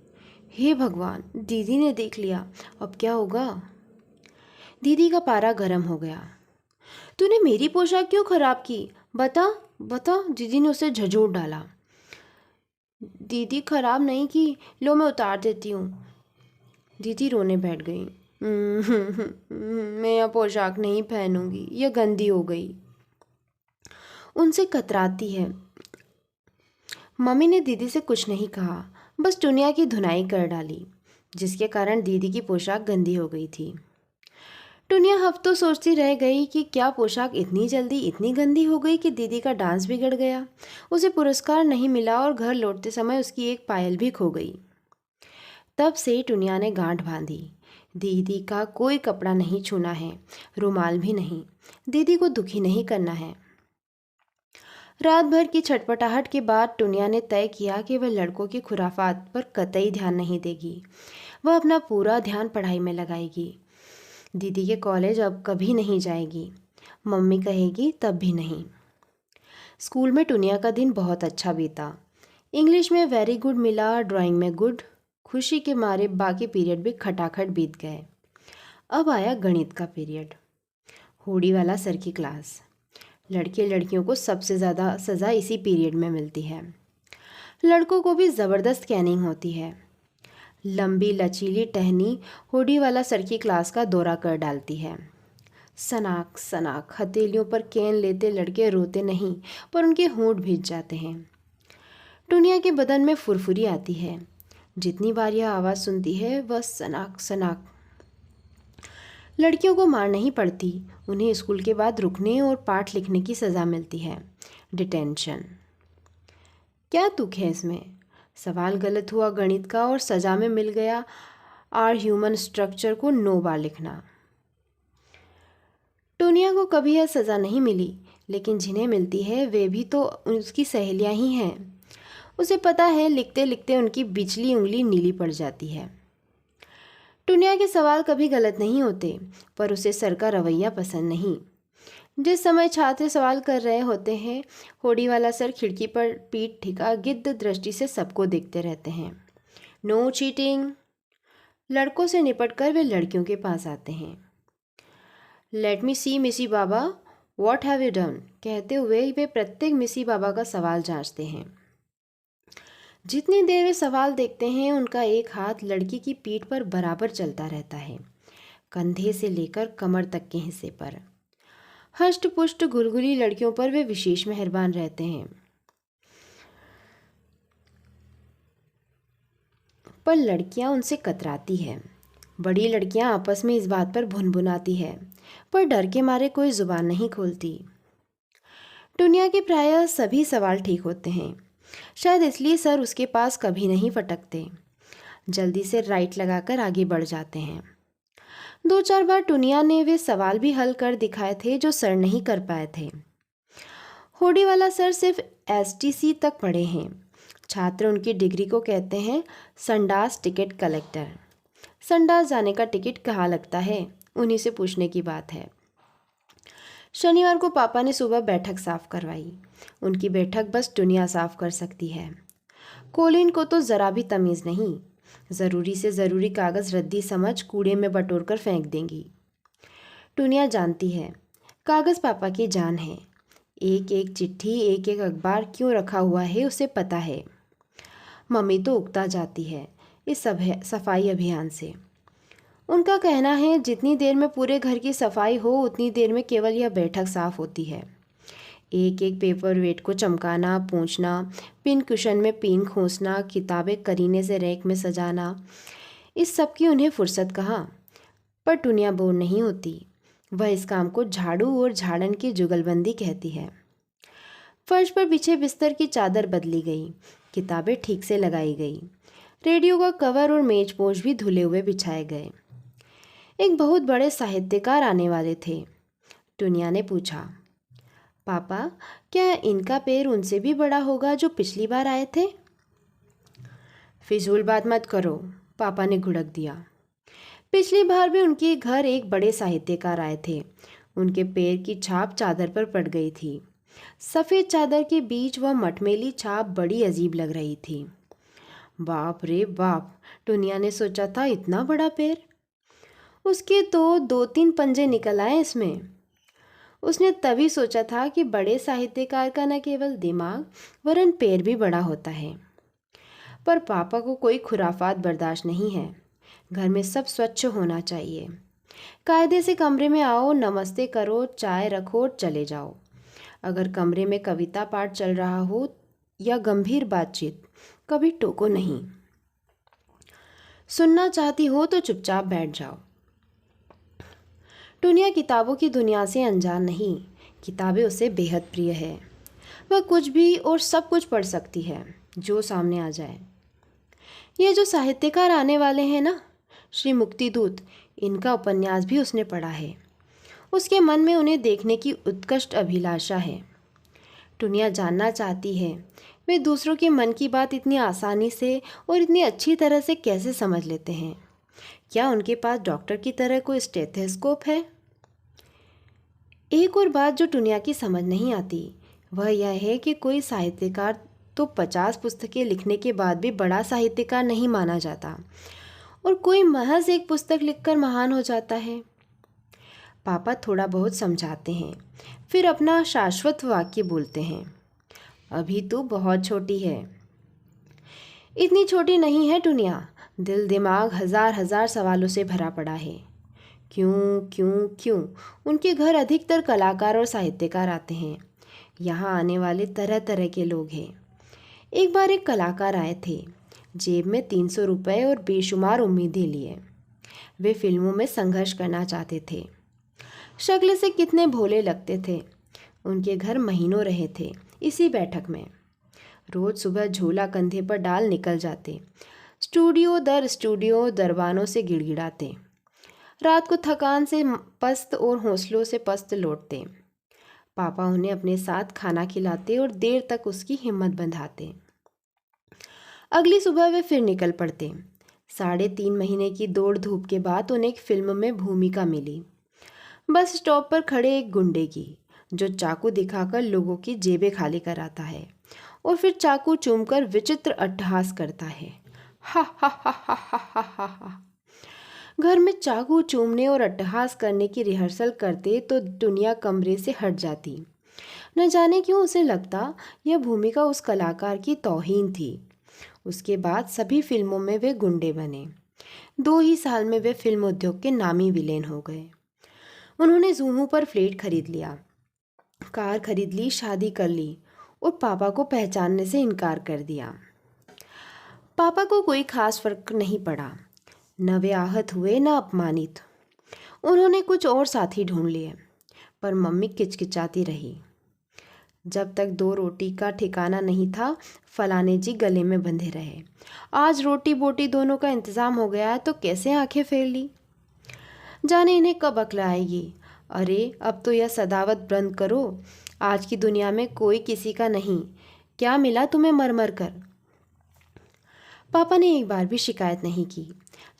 हे भगवान, दीदी ने देख लिया, अब क्या होगा? दीदी का पारा गर्म हो गया। तूने मेरी पोशाक क्यों खराब की? बता बता, दीदी ने उसे झंझोड़ डाला। दीदी खराब नहीं की, लो मैं उतार देती हूँ। दीदी रोने बैठ गई। मैं यह पोशाक नहीं पहनूंगी, यह गंदी हो गई। उनसे कतराती है। मम्मी ने दीदी से कुछ नहीं कहा, बस टुनिया की धुनाई कर डाली, जिसके कारण दीदी की पोशाक गंदी हो गई थी। टुनिया हफ्तों सोचती रह गई कि क्या पोशाक इतनी जल्दी इतनी गंदी हो गई कि दीदी का डांस बिगड़ गया। उसे पुरस्कार नहीं मिला और घर लौटते समय उसकी एक पायल भी खो गई। तब से टुनिया ने गांठ बांधी, दीदी का कोई कपड़ा नहीं छूना है, रुमाल भी नहीं। दीदी को दुखी नहीं करना है। रात भर की छटपटाहट के बाद टुनिया ने तय किया कि वह लड़कों की खुराफात पर कतई ध्यान नहीं देगी। वह अपना पूरा ध्यान पढ़ाई में लगाएगी। दीदी के कॉलेज अब कभी नहीं जाएगी। मम्मी कहेगी तब भी नहीं। स्कूल में टुनिया का दिन बहुत अच्छा बीता। इंग्लिश में वेरी गुड मिला, ड्राइंग में गुड। खुशी के मारे बाकी पीरियड भी खटाखट बीत गए। अब आया गणित का पीरियड। होड़ी वाला सर की क्लास। लड़के लड़कियों को सबसे ज़्यादा सज़ा इसी पीरियड में मिलती है। लड़कों को भी ज़बरदस्त कैनिंग होती है। लंबी लचीली टहनी होड़ी वाला सर की क्लास का दौरा कर डालती है। सनाक सनाक हथेलियों पर कैन लेते लड़के रोते नहीं, पर उनके होंठ भीग जाते हैं। टुनिया के बदन में फुरफुरी आती है। जितनी बार यह आवाज़ सुनती है वह सनाक सनाक। लड़कियों को मार नहीं पड़ती, उन्हें स्कूल के बाद रुकने और पाठ लिखने की सज़ा मिलती है, डिटेंशन। क्या तुक है इसमें? सवाल गलत हुआ गणित का और सज़ा में मिल गया आर ह्यूमन स्ट्रक्चर को 9 बार लिखना। टुनिया को कभी यह सज़ा नहीं मिली, लेकिन जिन्हें मिलती है वे भी तो उसकी सहेलियां ही हैं। उसे पता है लिखते लिखते उनकी बिचली उंगली नीली पड़ जाती है। टुनिया के सवाल कभी गलत नहीं होते, पर उसे सर का रवैया पसंद नहीं। जिस समय छात्र सवाल कर रहे होते हैं, होड़ी वाला सर खिड़की पर पीठ ठिका गिद्ध दृष्टि से सबको देखते रहते हैं। No cheating. लड़कों से निपटकर वे लड़कियों के पास आते हैं। लेट मी सी मिसी बाबा, व्हाट हैव यू डन, कहते हुए वे प्रत्येक मिसी बाबा का सवाल जांचते हैं। जितनी देर वे सवाल देखते हैं, उनका एक हाथ लड़की की पीठ पर बराबर चलता रहता है, कंधे से लेकर कमर तक के हिस्से पर। हष्ट पुष्ट घुलघुली लड़कियों पर वे विशेष मेहरबान रहते हैं। पर लड़कियां उनसे कतराती है। बड़ी लड़कियां आपस में इस बात पर भुनभुनाती है, पर डर के मारे कोई जुबान नहीं खोलती। दुनिया के प्रायः सभी सवाल ठीक होते हैं, शायद इसलिए सर उसके पास कभी नहीं फटकते। जल्दी से राइट लगाकर आगे बढ़ जाते हैं। 2-4 बार टुनिया ने वे सवाल भी हल कर दिखाए थे जो सर नहीं कर पाए थे। होडी वाला सर सिर्फ एसटीसी तक पढ़े हैं। छात्र उनकी डिग्री को कहते हैं संडास टिकट कलेक्टर। संडास जाने का टिकट कहाँ लगता है, उन्हीं से पूछने की बात है। शनिवार को पापा ने सुबह बैठक साफ करवाई। उनकी बैठक बस टुनिया साफ कर सकती है। कोलिन को तो ज़रा भी तमीज़ नहीं। ज़रूरी से ज़रूरी कागज़ रद्दी समझ कूड़े में बटोर कर फेंक देंगी। टुनिया जानती है कागज़ पापा की जान है। एक एक चिट्ठी, एक एक अखबार क्यों रखा हुआ है उसे पता है। मम्मी तो उकता जाती है इस सफाई अभियान से। उनका कहना है जितनी देर में पूरे घर की सफाई हो उतनी देर में केवल यह बैठक साफ होती है। एक एक पेपर वेट को चमकाना, पोंछना, पिन कुशन में पिन खोसना, किताबें करीने से रैक में सजाना, इस सब की उन्हें फुर्सत कहाँ। पर टुनिया बोर नहीं होती। वह इस काम को झाड़ू और झाड़न की जुगलबंदी कहती है। फर्श पर बिछे बिस्तर की चादर बदली गई, किताबें ठीक से लगाई गई, रेडियो का कवर और मेज पोश भी धुले हुए बिछाए गए। एक बहुत बड़े साहित्यकार आने वाले थे। टुनिया ने पूछा, पापा क्या इनका पैर उनसे भी बड़ा होगा जो पिछली बार आए थे? फिजूल बात मत करो, पापा ने घुड़क दिया। पिछली बार भी उनके घर एक बड़े साहित्यकार आए थे। उनके पैर की छाप चादर पर पड़ गई थी। सफ़ेद चादर के बीच वह मटमैली छाप बड़ी अजीब लग रही थी। बाप रे बाप, टुनिया ने सोचा था इतना बड़ा पैर। उसके तो 2-3 पंजे निकल आए इसमें। उसने तभी सोचा था कि बड़े साहित्यकार का न केवल दिमाग वरन पैर भी बड़ा होता है। पर पापा को कोई खुराफात बर्दाश्त नहीं है। घर में सब स्वच्छ होना चाहिए। कायदे से कमरे में आओ, नमस्ते करो, चाय रखो और चले जाओ। अगर कमरे में कविता पाठ चल रहा हो या गंभीर बातचीत, कभी टोको नहीं। सुनना चाहती हो तो चुपचाप बैठ जाओ। टुनिया किताबों की दुनिया से अनजान नहीं। किताबें उसे बेहद प्रिय है। वह कुछ भी और सब कुछ पढ़ सकती है जो सामने आ जाए। ये जो साहित्यकार आने वाले हैं ना, श्री मुक्तिदूत, इनका उपन्यास भी उसने पढ़ा है। उसके मन में उन्हें देखने की उत्कट अभिलाषा है। टुनिया जानना चाहती है वे दूसरों के मन की बात इतनी आसानी से और इतनी अच्छी तरह से कैसे समझ लेते हैं। क्या उनके पास डॉक्टर की तरह कोई स्टेथोस्कोप है? एक और बात जो टुनिया की समझ नहीं आती वह यह है कि कोई साहित्यकार तो 50 पुस्तकें लिखने के बाद भी बड़ा साहित्यकार नहीं माना जाता और कोई महज एक पुस्तक लिखकर महान हो जाता है। पापा थोड़ा बहुत समझाते हैं, फिर अपना शाश्वत वाक्य बोलते हैं, अभी तो बहुत छोटी है। इतनी छोटी नहीं है टुनिया। दिल दिमाग हजार हजार सवालों से भरा पड़ा है। क्यों क्यों क्यों? उनके घर अधिकतर कलाकार और साहित्यकार आते हैं। यहाँ आने वाले तरह तरह के लोग हैं। एक बार एक कलाकार आए थे, जेब में 300 रुपये और बेशुमार उम्मीदें लिए। वे फिल्मों में संघर्ष करना चाहते थे। शक्ल से कितने भोले लगते थे। उनके घर महीनों रहे थे इसी बैठक में। रोज सुबह झोला कंधे पर डाल निकल जाते, स्टूडियो दर स्टूडियो दरबानों से गिड़गिड़ाते। रात को थकान से पस्त और हौसलों से पस्त लौटते। पापा उन्हें अपने साथ खाना खिलाते और देर तक उसकी हिम्मत बंधाते। अगली सुबह वे फिर निकल पड़ते। 3.5 महीने की दौड़ धूप के बाद उन्हें एक फिल्म में भूमिका मिली। बस स्टॉप पर खड़े एक गुंडे की, जो चाकू दिखाकर लोगों की जेबें खाली कराता है और फिर चाकू चूमकर विचित्र अट्टहास करता है। हा हा हा हा हा हा हा हा। घर में चाकू चूमने और अट्टहास करने की रिहर्सल करते तो दुनिया कमरे से हट जाती। न जाने क्यों उसे लगता यह भूमिका उस कलाकार की तौहीन थी। उसके बाद सभी फिल्मों में वे गुंडे बने। 2 ही साल में वे फिल्म उद्योग के नामी विलेन हो गए। उन्होंने जूहू पर फ्लैट खरीद लिया, कार खरीद ली, शादी कर ली और पापा को पहचानने से इनकार कर दिया। पापा को कोई खास फर्क नहीं पड़ा, न वे आहत हुए न अपमानित। उन्होंने कुछ और साथी ढूंढ लिए, पर मम्मी किचकिचाती रही। जब तक 2 रोटी का ठिकाना नहीं था, फलाने जी गले में बंधे रहे। आज रोटी बोटी दोनों का इंतज़ाम हो गया है तो कैसे आंखें फेर ली। जाने इन्हें कब अक्ल आएगी। अरे अब तो यह सदावत बंद करो, आज की दुनिया में कोई किसी का नहीं। क्या मिला तुम्हें मर मर कर। पापा ने एक बार भी शिकायत नहीं की।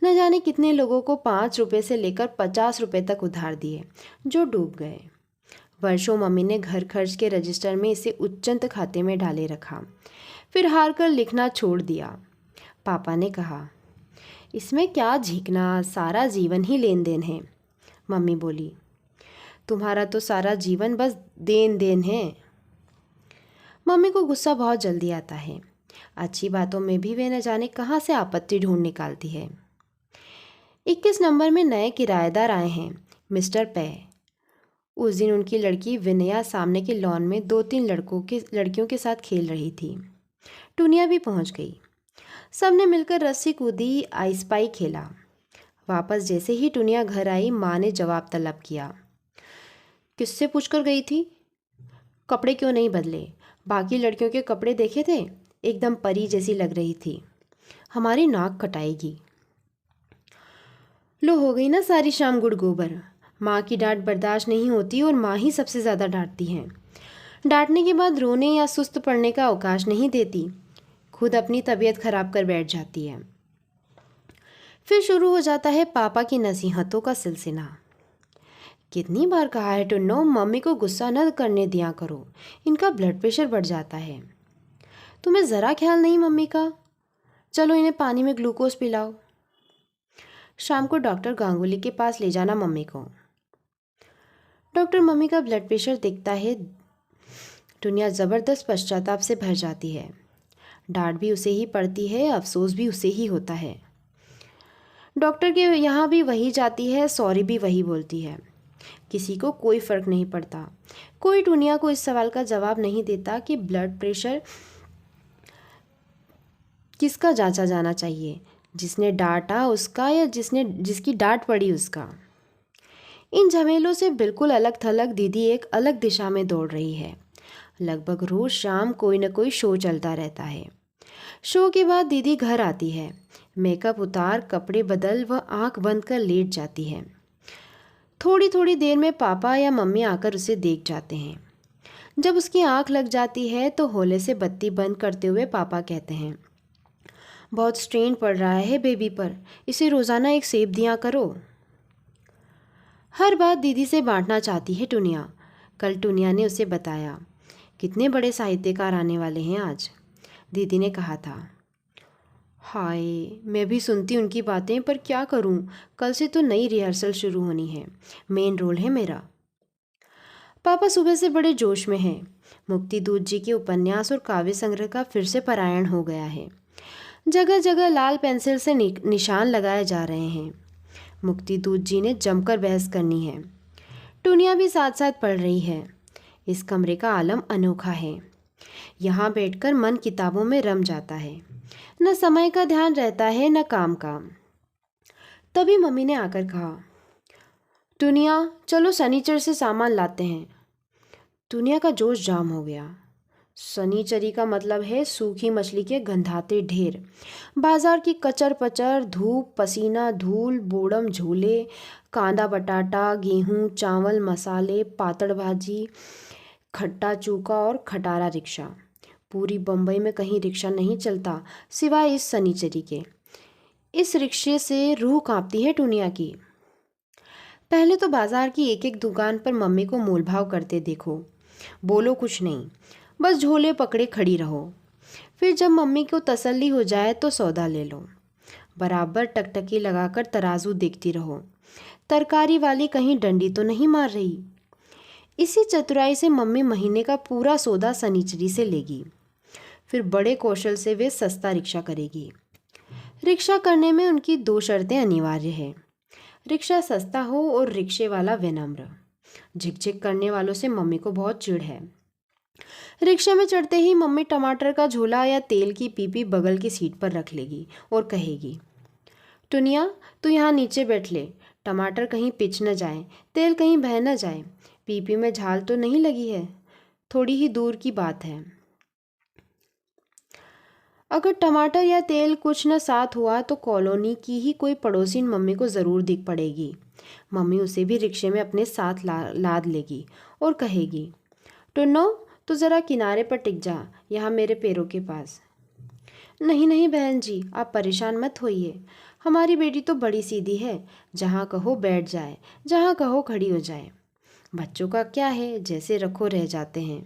न जाने कितने लोगों को 5 रुपए से लेकर 50 रुपए तक उधार दिए, जो डूब गए। वर्षों मम्मी ने घर खर्च के रजिस्टर में इसे उच्चंत खाते में डाले रखा, फिर हार कर लिखना छोड़ दिया। पापा ने कहा, इसमें क्या झीकना, सारा जीवन ही लेन देन है। मम्मी बोली, तुम्हारा तो सारा जीवन बस देन देन है। मम्मी को गुस्सा बहुत जल्दी आता है। अच्छी बातों में भी वे न जाने कहाँ से आपत्ति ढूंढ निकालती है। 21 नंबर में नए किराएदार आए हैं, मिस्टर पे। उस दिन उनकी लड़की विनया सामने के लॉन में 2-3 लड़कियों के साथ खेल रही थी। टुनिया भी पहुंच गई। सबने मिलकर रस्सी कूदी, आइस पाई खेला। वापस जैसे ही टुनिया घर आई, माँ ने जवाब तलब किया, किससे पूछकर गई थी? कपड़े क्यों नहीं बदले? बाकी लड़कियों के कपड़े देखे थे, एकदम परी जैसी लग रही थी। हमारी नाक कटाएगी। लो हो गई ना सारी शाम गुड़ गोबर। माँ की डांट बर्दाश्त नहीं होती और माँ ही सबसे ज़्यादा डांटती हैं। डांटने के बाद रोने या सुस्त पड़ने का अवकाश नहीं देती, खुद अपनी तबीयत खराब कर बैठ जाती है। फिर शुरू हो जाता है पापा की नसीहतों का सिलसिला। कितनी बार कहा है टुन्नो, मम्मी को गुस्सा न करने दिया करो, इनका ब्लड प्रेशर बढ़ जाता है। तुम्हें ज़रा ख्याल नहीं मम्मी का? चलो इन्हें पानी में ग्लूकोज पिलाओ। शाम को डॉक्टर गांगुली के पास ले जाना मम्मी को। डॉक्टर मम्मी का ब्लड प्रेशर देखता है। दुनिया ज़बरदस्त पश्चाताप से भर जाती है। डांट भी उसे ही पड़ती है, अफसोस भी उसे ही होता है। डॉक्टर के यहाँ भी वही जाती है, सॉरी भी वही बोलती है। किसी को कोई फ़र्क नहीं पड़ता। कोई दुनिया को इस सवाल का जवाब नहीं देता कि ब्लड प्रेशर किसका जांचा जाना चाहिए, जिसने डांटा उसका या जिसकी डांट पड़ी उसका। इन झमेलों से बिल्कुल अलग थलग दीदी एक अलग दिशा में दौड़ रही है। लगभग रोज़ शाम कोई न कोई शो चलता रहता है। शो के बाद दीदी घर आती है, मेकअप उतार, कपड़े बदल व आंख बंद कर लेट जाती है। थोड़ी थोड़ी देर में पापा या मम्मी आकर उसे देख जाते हैं। जब उसकी आंख लग जाती है तो होले से बत्ती बंद करते हुए पापा कहते हैं, बहुत स्ट्रेन पड़ रहा है बेबी पर, इसे रोज़ाना एक सेब दिया करो। हर बात दीदी से बांटना चाहती है टुनिया। कल टुनिया ने उसे बताया, कितने बड़े साहित्यकार आने वाले हैं आज। दीदी ने कहा था, हाय मैं भी सुनती उनकी बातें, पर क्या करूं, कल से तो नई रिहर्सल शुरू होनी है, मेन रोल है मेरा। पापा सुबह से बड़े जोश में हैं। मुक्ति दूत जी के उपन्यास और काव्य संग्रह का फिर से पारायण हो गया है। जगह जगह लाल पेंसिल से निशान लगाए जा रहे हैं। मुक्ति दूत जी ने जमकर बहस करनी है। टुनिया भी साथ साथ पढ़ रही है। इस कमरे का आलम अनोखा है। यहाँ बैठकर मन किताबों में रम जाता है। न समय का ध्यान रहता है न काम का। तभी मम्मी ने आकर कहा, टुनिया चलो सनीचर से सामान लाते हैं। टुनिया का जोश जाम हो गया। सनीचरी का मतलब है सूखी मछली के गंधाते ढेर। बाजार की कचर पचर, धूप, पसीना, धूल, बोड़म, झूले, कांदा बटाटा, गेहूं, चावल, मसाले, पातड़ भाजी, खट्टा चूका और खटारा रिक्शा। पूरी बम्बई में कहीं रिक्शा नहीं चलता सिवाय इस सनीचरी के। इस रिक्शे से रूह कांपती है टुनिया की। पहले तो बाजार की एक एक दुकान पर मम्मी को मोलभाव करते देखो, बोलो कुछ नहीं, बस झोले पकड़े खड़ी रहो। फिर जब मम्मी को तसल्ली हो जाए तो सौदा ले लो। बराबर टकटकी लगाकर तराजू देखती रहो, तरकारी वाली कहीं डंडी तो नहीं मार रही। इसी चतुराई से मम्मी महीने का पूरा सौदा सनीचरी से लेगी। फिर बड़े कौशल से वे सस्ता रिक्शा करेगी। रिक्शा करने में उनकी 2 शर्तें अनिवार्य है। रिक्शा सस्ता हो और रिक्शे वाला विनम्र। झिकझिक करने वालों से मम्मी को बहुत चिढ़ है। रिक्शे में चढ़ते ही मम्मी टमाटर का झोला या तेल की पीपी बगल की सीट पर रख लेगी और कहेगी, टुनिया तू यहाँ नीचे बैठ ले, टमाटर कहीं पिच न जाए, तेल कहीं बह न जाए, पीपी में झाल तो नहीं लगी है, थोड़ी ही दूर की बात है। अगर टमाटर या तेल कुछ न साथ हुआ तो कॉलोनी की ही कोई पड़ोसिन मम्मी को ज़रूर दिख पड़ेगी। मम्मी उसे भी रिक्शे में अपने साथ लाद लेगी और कहेगी, टुन्नो तो ज़रा किनारे पर टिक जा, यहाँ मेरे पैरों के पास। नहीं नहीं बहन जी, आप परेशान मत होइए, हमारी बेटी तो बड़ी सीधी है, जहाँ कहो बैठ जाए, जहाँ कहो खड़ी हो जाए। बच्चों का क्या है, जैसे रखो रह जाते हैं।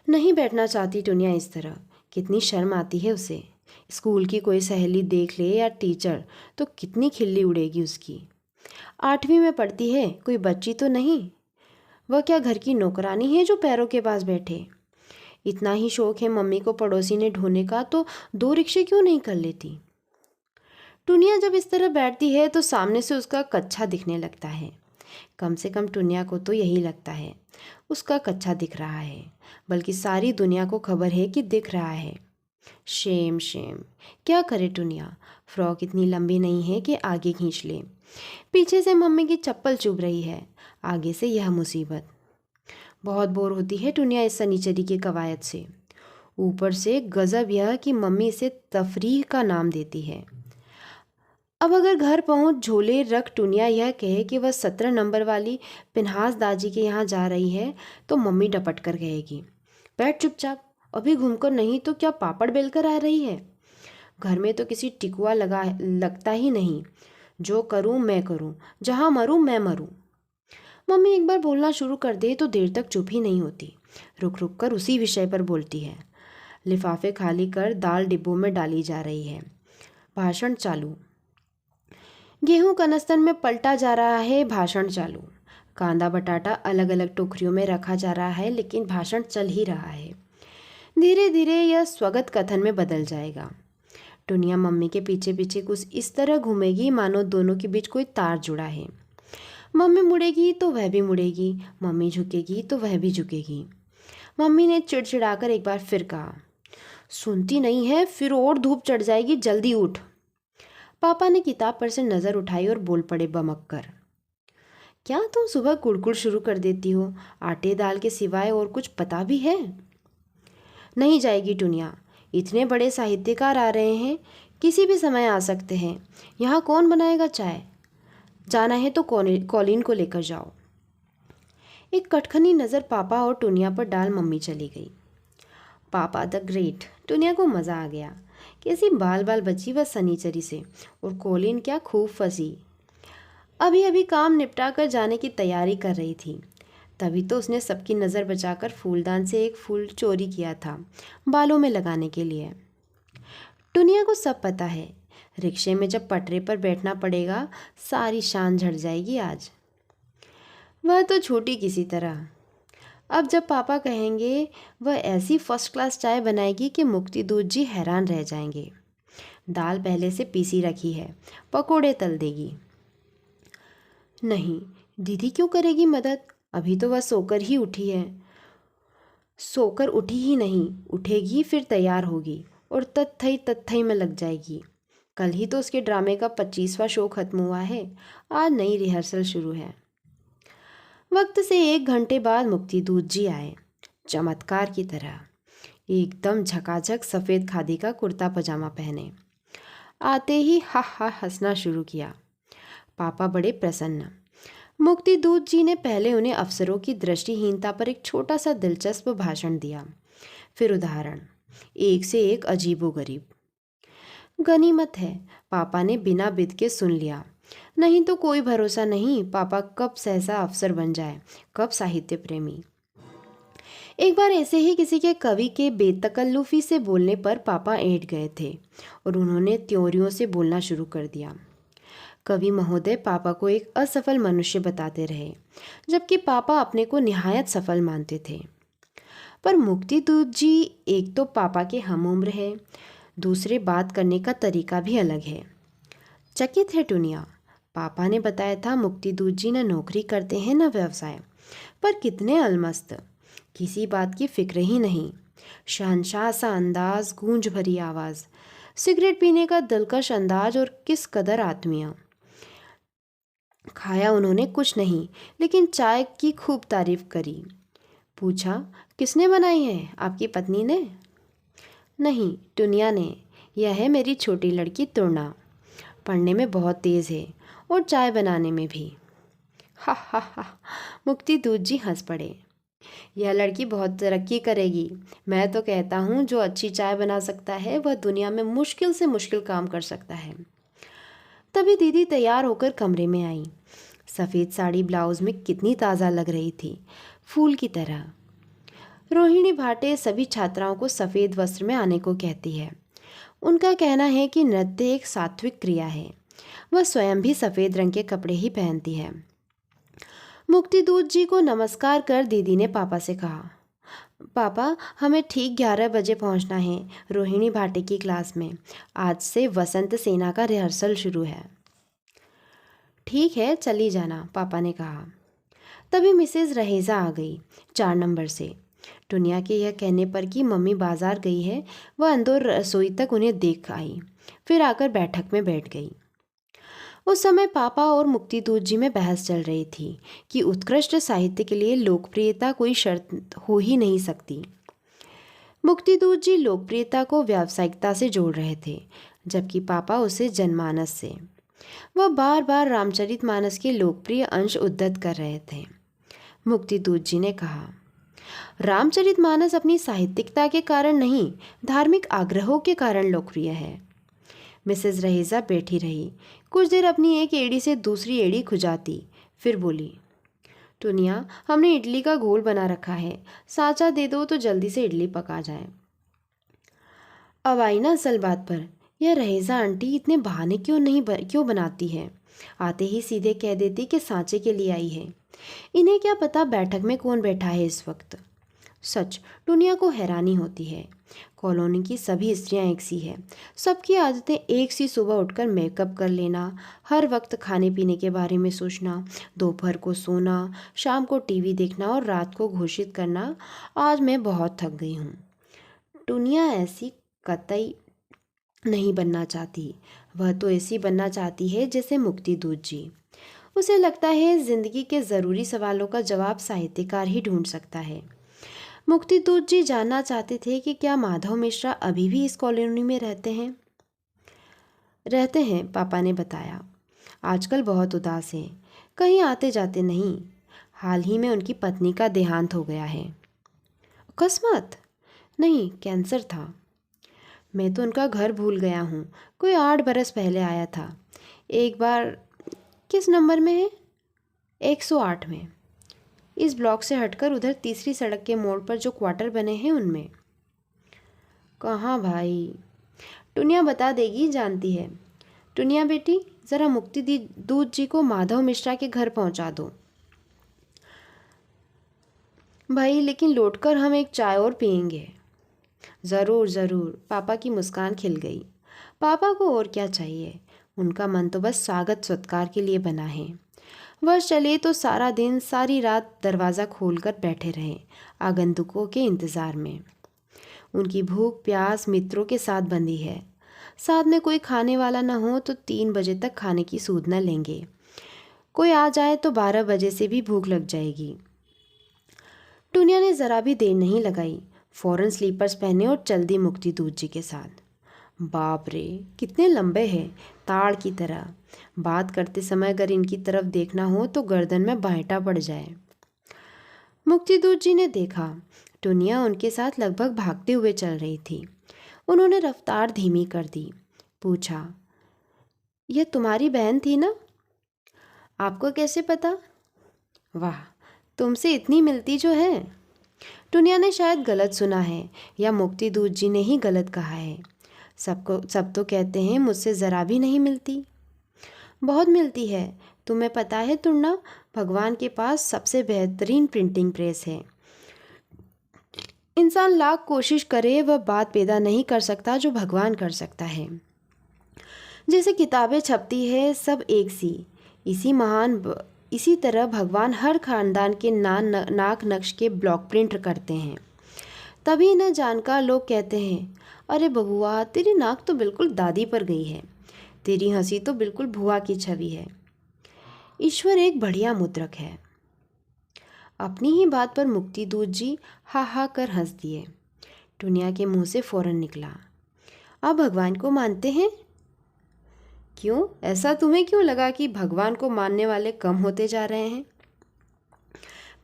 नहीं बैठना चाहती टुनिया इस तरह, कितनी शर्म आती है उसे। स्कूल की कोई सहेली देख ले या टीचर तो कितनी खिल्ली उड़ेगी उसकी। 8वीं में पढ़ती है, कोई बच्ची तो नहीं। वह क्या घर की नौकरानी है जो पैरों के पास बैठे। इतना ही शौक है मम्मी को पड़ोसी ने ढोने का तो 2 रिक्शे क्यों नहीं कर लेती। टुनिया जब इस तरह बैठती है तो सामने से उसका कच्छा दिखने लगता है। कम से कम टुनिया को तो यही लगता है, उसका कच्छा दिख रहा है, बल्कि सारी दुनिया को खबर है कि दिख रहा है। शेम शेम, क्या करे टुनिया, फ्रॉक इतनी लंबी नहीं है कि आगे खींच ले, पीछे से मम्मी की चप्पल चुभ रही है, आगे से यह मुसीबत। बहुत बोर होती है टुनिया इस सनीचरी की कवायद से। ऊपर से गजब यह कि मम्मी इसे तफरीह का नाम देती है। अब अगर घर पहुंच झोले रख टुनिया यह कहे कि वह 17 नंबर वाली पिन्हास दाजी के यहाँ जा रही है तो मम्मी डपट कर कहेगी, बैठ चुपचाप, अभी घूमकर नहीं तो क्या पापड़ बेलकर आ रही है। घर में तो किसी टिकुआ लगता ही नहीं, जो करूं मैं करूं, जहाँ मरूं मैं मरूं। मम्मी एक बार बोलना शुरू कर दे तो देर तक चुप ही नहीं होती, रुक रुक कर उसी विषय पर बोलती है। लिफाफे खाली कर दाल डिब्बों में डाली जा रही है, भाषण चालू। गेहूं कनस्तन में पलटा जा रहा है, भाषण चालू। कांदा बटाटा अलग अलग टोकरियों में रखा जा रहा है, लेकिन भाषण चल ही रहा है। धीरे धीरे यह स्वगत कथन में बदल जाएगा। टुनिया मम्मी के पीछे पीछे कुछ इस तरह घूमेगी मानो दोनों के बीच कोई तार जुड़ा है। मम्मी मुड़ेगी तो वह भी मुड़ेगी, मम्मी झुकेगी तो वह भी झुकेगी। मम्मी ने चिड़चिड़ाकर एक बार फिर कहा, सुनती नहीं है, फिर और धूप चढ़ जाएगी, जल्दी उठ। पापा ने किताब पर से नज़र उठाई और बोल पड़े बमक कर, क्या तुम सुबह कुड़कुड़ शुरू कर देती हो, आटे दाल के सिवाय और कुछ पता भी है। नहीं जाएगी टुनिया, इतने बड़े साहित्यकार आ रहे हैं, किसी भी समय आ सकते हैं, यहाँ कौन बनाएगा चाय। जाना है तो कॉलिन को लेकर जाओ। एक कटखनी नज़र पापा और टुनिया पर डाल मम्मी चली गई। पापा द ग्रेट, टुनिया को मज़ा आ गया। कैसी बाल बाल बची वह सनीचरी से, और कॉलिन क्या खूब फंसी। अभी अभी काम निपटा कर जाने की तैयारी कर रही थी, तभी तो उसने सबकी नज़र बचाकर फूलदान से एक फूल चोरी किया था बालों में लगाने के लिए। टुनिया को सब पता है, रिक्शे में जब पटरे पर बैठना पड़ेगा सारी शान झड़ जाएगी आज। वह तो छोटी किसी तरह। अब जब पापा कहेंगे वह ऐसी फर्स्ट क्लास चाय बनाएगी कि मुक्ति दूध जी हैरान रह जाएंगे। दाल पहले से पीसी रखी है, पकोड़े तल देगी। नहीं, दीदी क्यों करेगी मदद, अभी तो वह सोकर ही उठी है। सोकर उठी ही नहीं, उठेगी फिर तैयार होगी और तत्थई में लग जाएगी। कल ही तो उसके ड्रामे का 25वां शो खत्म हुआ है, आज नई रिहर्सल शुरू है। वक्त से 1 घंटे बाद मुक्ति दूध जी आए, चमत्कार की तरह, एकदम झकाझक सफ़ेद खादी का कुर्ता पजामा पहने। आते ही हा हा हंसना शुरू किया। पापा बड़े प्रसन्न। मुक्ति दूध जी ने पहले उन्हें अफसरों की दृष्टिहीनता पर एक छोटा सा दिलचस्प भाषण दिया, फिर उदाहरण, एक से एक अजीबोगरीब। गनीमत है, पापा ने बिना बिद के सुन लिया, नहीं तो कोई भरोसा नहीं पापा कब सहसा अफसर बन जाए, कब साहित्य प्रेमी। एक बार ऐसे ही किसी के कवि के बेतकल्लुफी से बोलने पर पापा ऐंठ गए थे और उन्होंने त्योरियों से बोलना शुरू कर दिया। कवि महोदय पापा को एक असफल मनुष्य बताते रहे, जबकि पापा अपने को निहायत सफल मानते थे। पर मुक्ति दूध जी एक तो पापा के हम उम्र है, दूसरे बात करने का तरीका भी अलग है। चकित है टुनिया। पापा ने बताया था मुक्ति दूध जी न नौकरी करते हैं न व्यवसाय, पर कितने अलमस्त, किसी बात की फिक्र ही नहीं। शहंशाह सा अंदाज, गूंज भरी आवाज़, सिगरेट पीने का दिलकश अंदाज और किस कदर आत्मीय। खाया उन्होंने कुछ नहीं, लेकिन चाय की खूब तारीफ करी। पूछा, किसने बनाई है, आपकी पत्नी ने? नहीं, टुनिया ने। यह है मेरी छोटी लड़की तुर्ना। पढ़ने में बहुत तेज़ है और चाय बनाने में भी। हा हा हा। मुक्ति दूत जी हंस पड़े। यह लड़की बहुत तरक्की करेगी। मैं तो कहता हूँ जो अच्छी चाय बना सकता है वह दुनिया में मुश्किल से मुश्किल काम कर सकता है। तभी दीदी तैयार होकर कमरे में आई। सफ़ेद साड़ी ब्लाउज में कितनी ताज़ा लग रही थी, फूल की तरह। रोहिणी भाटे सभी छात्राओं को सफ़ेद वस्त्र में आने को कहती है। उनका कहना है कि नृत्य एक सात्विक क्रिया है। वह स्वयं भी सफ़ेद रंग के कपड़े ही पहनती है। मुक्तिदूत जी को नमस्कार कर दीदी ने पापा से कहा, पापा हमें ठीक 11 बजे पहुंचना है रोहिणी भाटे की क्लास में। आज से वसंत सेना का रिहर्सल शुरू है। ठीक है, चली जाना, पापा ने कहा। तभी मिसेज रहेजा आ गई 4 नंबर से। टुनिया के यह कहने पर कि मम्मी बाजार गई है, वह अंदर रसोई तक उन्हें देख आई, फिर आकर बैठक में बैठ गई। उस समय पापा और मुक्तिदूत जी में बहस चल रही थी कि उत्कृष्ट साहित्य के लिए लोकप्रियता कोई शर्त हो ही नहीं सकती। मुक्तिदूत जी लोकप्रियता को व्यावसायिकता से जोड़ रहे थे, जबकि पापा उसे जनमानस से। वह बार बार रामचरितमानस के लोकप्रिय अंश उद्धृत कर रहे थे। मुक्तिदूत जी ने कहा, रामचरितमानस अपनी साहित्यिकता के कारण नहीं, धार्मिक आग्रहों के कारण लोकप्रिय है। मिसेज रहेजा बैठी रही, कुछ देर अपनी एक एड़ी से दूसरी एड़ी खुजाती, फिर बोली, टुनिया हमने इडली का घोल बना रखा है, साँचा दे दो तो जल्दी से इडली पका जाए। अब आई ना असल बात पर, यह रहेजा आंटी इतने बहाने क्यों बनाती है। आते ही सीधे कह देती कि सांचे के लिए आई है। इन्हें क्या पता बैठक में कौन बैठा है इस वक्त। सच, दुनिया को हैरानी होती है। कॉलोनी की सभी स्त्रियां एक सी है, सबकी आदतें एक सी। सुबह उठकर मेकअप कर लेना, हर वक्त खाने पीने के बारे में सोचना, दोपहर को सोना, शाम को टीवी देखना और रात को घोषित करना, आज मैं बहुत थक गई हूँ। दुनिया ऐसी कतई नहीं बनना चाहती। वह तो ऐसी बनना चाहती है जैसे मुक्तिदूत जी। उसे लगता है जिंदगी के ज़रूरी सवालों का जवाब साहित्यकार ही ढूंढ सकता है। मुक्तिदूत जी जानना चाहते थे कि क्या माधव मिश्रा अभी भी इस कॉलोनी में रहते हैं। रहते हैं, पापा ने बताया। आजकल बहुत उदास है, कहीं आते जाते नहीं। हाल ही में उनकी पत्नी का देहांत हो गया है। अकस्मात? नहीं, कैंसर था। मैं तो उनका घर भूल गया हूँ, कोई 8 बरस पहले आया था एक बार। किस नंबर में है? 108 में। इस ब्लॉक से हटकर उधर तीसरी सड़क के मोड़ पर जो क्वार्टर बने हैं उनमें। कहाँ भाई? टुनिया बता देगी, जानती है। टुनिया बेटी, ज़रा मुक्तिदूत जी को माधव मिश्रा के घर पहुँचा दो। भाई, लेकिन लौटकर हम एक चाय और पियेंगे। ज़रूर ज़रूर, पापा की मुस्कान खिल गई। पापा को और क्या चाहिए, उनका मन तो बस स्वागत सत्कार के लिए बना है। वह चले तो सारा दिन सारी रात दरवाज़ा खोलकर बैठे रहे आगंतुकों के इंतज़ार में। उनकी भूख प्यास मित्रों के साथ बंधी है। साथ में कोई खाने वाला न हो तो 3 बजे तक खाने की सूद न लेंगे। कोई आ जाए तो 12 बजे से भी भूख लग जाएगी। टुनिया ने ज़रा भी देर नहीं लगाई, फ़ौरन स्लीपर्स पहने और चल दी मुक्तिदूत जी के साथ। बाप रे, कितने लंबे हैं, ताड़ की तरह। बात करते समय अगर इनकी तरफ देखना हो तो गर्दन में बाहेटा पड़ जाए। मुक्तिदूत जी ने देखा, टुनिया उनके साथ लगभग भागते हुए चल रही थी। उन्होंने रफ्तार धीमी कर दी। पूछा, यह तुम्हारी बहन थी ना? आपको कैसे पता? वाह, तुमसे इतनी मिलती जो है। टुनिया ने शायद गलत सुना है या मुक्तिदूत जी ने ही गलत कहा है। सब तो कहते हैं मुझसे ज़रा भी नहीं मिलती। बहुत मिलती है, तुम्हें पता है तुर्ना, भगवान के पास सबसे बेहतरीन प्रिंटिंग प्रेस है। इंसान लाख कोशिश करे वह बात पैदा नहीं कर सकता जो भगवान कर सकता है। जैसे किताबें छपती है सब एक सी, इसी तरह भगवान हर खानदान के नाक नक्श के ब्लॉक प्रिंट करते हैं। तभी न जानकार लोग कहते हैं, अरे बबुआ, तेरी नाक तो बिल्कुल दादी पर गई है, तेरी हंसी तो बिल्कुल भुआ की छवि है। ईश्वर एक बढ़िया मुद्रक है। अपनी ही बात पर मुक्तिदूत जी हा हा कर हंस दिए। टुनिया के मुंह से फौरन निकला, आप भगवान को मानते हैं? क्यों, ऐसा तुम्हें क्यों लगा कि भगवान को मानने वाले कम होते जा रहे हैं?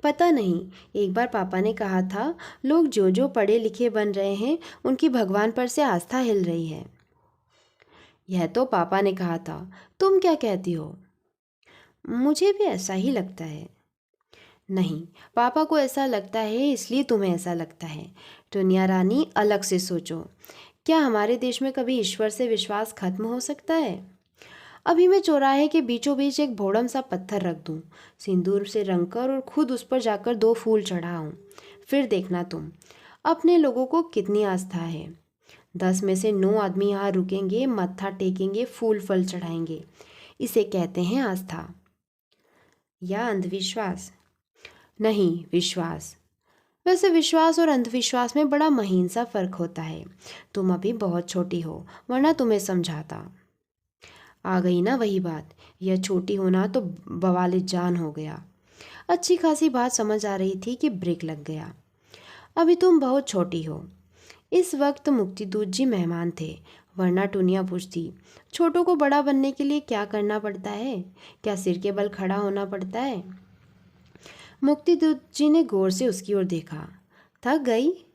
पता नहीं, एक बार पापा ने कहा था, लोग जो जो पढ़े लिखे बन रहे हैं उनकी भगवान पर से आस्था हिल रही है। यह तो पापा ने कहा था, तुम क्या कहती हो? मुझे भी ऐसा ही लगता है। नहीं, पापा को ऐसा लगता है इसलिए तुम्हें ऐसा लगता है। टुनिया रानी, अलग से सोचो, क्या हमारे देश में कभी ईश्वर से विश्वास खत्म हो सकता है? अभी मैं चौराहे के बीचों बीच एक भोड़म सा पत्थर रख दूं, सिंदूर से रंगकर, और खुद उस पर जाकर 2 फूल चढ़ाऊं, फिर देखना तुम, अपने लोगों को कितनी आस्था है। 10 में से 9 आदमी यहाँ रुकेंगे, मत्था टेकेंगे, फूल फल चढ़ाएंगे। इसे कहते हैं आस्था या अंधविश्वास? नहीं, विश्वास। वैसे विश्वास और अंधविश्वास में बड़ा महीन सा फर्क होता है। तुम अभी बहुत छोटी हो, वरना तुम्हें समझाता। आ गई ना वही बात, यह छोटी होना तो बवाले जान हो गया। अच्छी खासी बात समझ आ रही थी कि ब्रेक लग गया। अभी तुम बहुत छोटी हो। इस वक्त मुक्तिदूत जी मेहमान थे, वरना टुनिया पूछती, छोटों को बड़ा बनने के लिए क्या करना पड़ता है? क्या सिर के बल खड़ा होना पड़ता है? मुक्तिदूत जी ने गौर से उसकी ओर देखा। थक गई?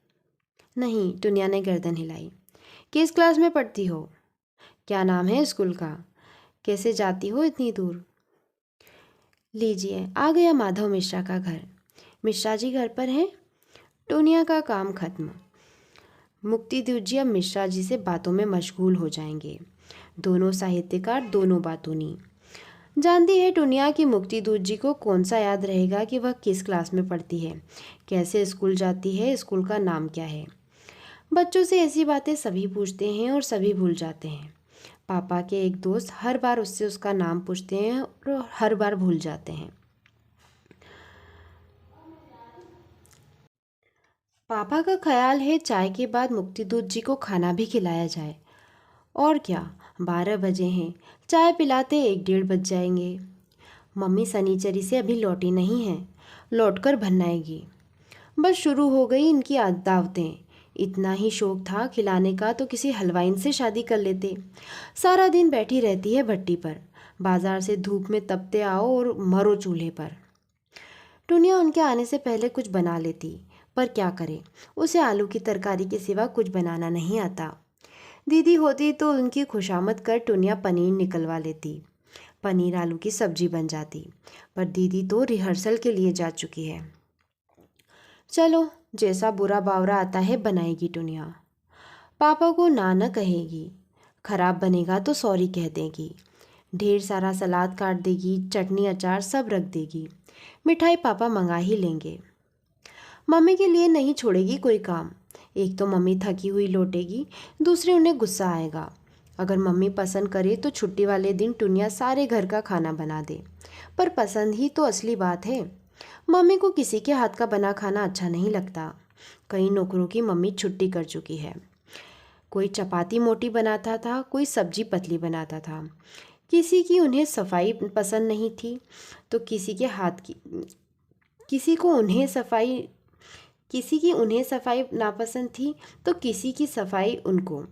नहीं, टुनिया ने गर्दन हिलाई। किस क्लास में पढ़ती हो? क्या नाम है स्कूल का? कैसे जाती हो इतनी दूर? लीजिए, आ गया माधव मिश्रा का घर। मिश्रा जी घर पर हैं? टुनिया का काम खत्म। मुक्तिदूत जी अब मिश्रा जी से बातों में मशगूल हो जाएंगे। दोनों साहित्यकार, दोनों बातूनी। जानती है टुनिया कि मुक्तिदूत जी को कौन सा याद रहेगा कि वह किस क्लास में पढ़ती है, कैसे स्कूल जाती है, स्कूल का नाम क्या है। बच्चों से ऐसी बातें सभी पूछते हैं और सभी भूल जाते हैं। पापा के एक दोस्त हर बार उससे उसका नाम पूछते हैं और हर बार भूल जाते हैं। पापा का ख्याल है चाय के बाद मुक्तिदूत जी को खाना भी खिलाया जाए। और क्या, 12 बजे हैं, चाय पिलाते 1 डेढ़ बज जाएंगे। मम्मी सनीचरी से अभी लौटी नहीं है, लौटकर बनाएगी। बस शुरू हो गई इनकी दावतें। इतना ही शौक था खिलाने का तो किसी हलवाइन से शादी कर लेते। सारा दिन बैठी रहती है भट्टी पर, बाजार से धूप में तपते आओ और मरो चूल्हे पर। टुनिया उनके आने से पहले कुछ बना लेती, पर क्या करे, उसे आलू की तरकारी के सिवा कुछ बनाना नहीं आता। दीदी होती तो उनकी खुशामद कर टुनिया पनीर निकलवा लेती, पनीर आलू की सब्जी बन जाती। पर दीदी तो रिहर्सल के लिए जा चुकी है। चलो, जैसा बुरा बावरा आता है बनाएगी टुनिया। पापा को ना न कहेगी, खराब बनेगा तो सॉरी कह देगी। ढेर सारा सलाद काट देगी, चटनी अचार सब रख देगी। मिठाई पापा मंगा ही लेंगे। मम्मी के लिए नहीं छोड़ेगी कोई काम। एक तो मम्मी थकी हुई लौटेगी, दूसरे उन्हें गुस्सा आएगा। अगर मम्मी पसंद करे तो छुट्टी वाले दिन टुनिया सारे घर का खाना बना दे। पर पसंद ही तो असली बात है। मम्मी को किसी के हाथ का बना खाना अच्छा नहीं लगता। कई नौकरों की मम्मी छुट्टी कर चुकी है। कोई चपाती मोटी बनाता था, कोई सब्जी पतली बनाता था। किसी की उन्हें सफाई पसंद नहीं थी तो किसी की उन्हें सफाई नापसंद थी तो किसी की सफाई उनको।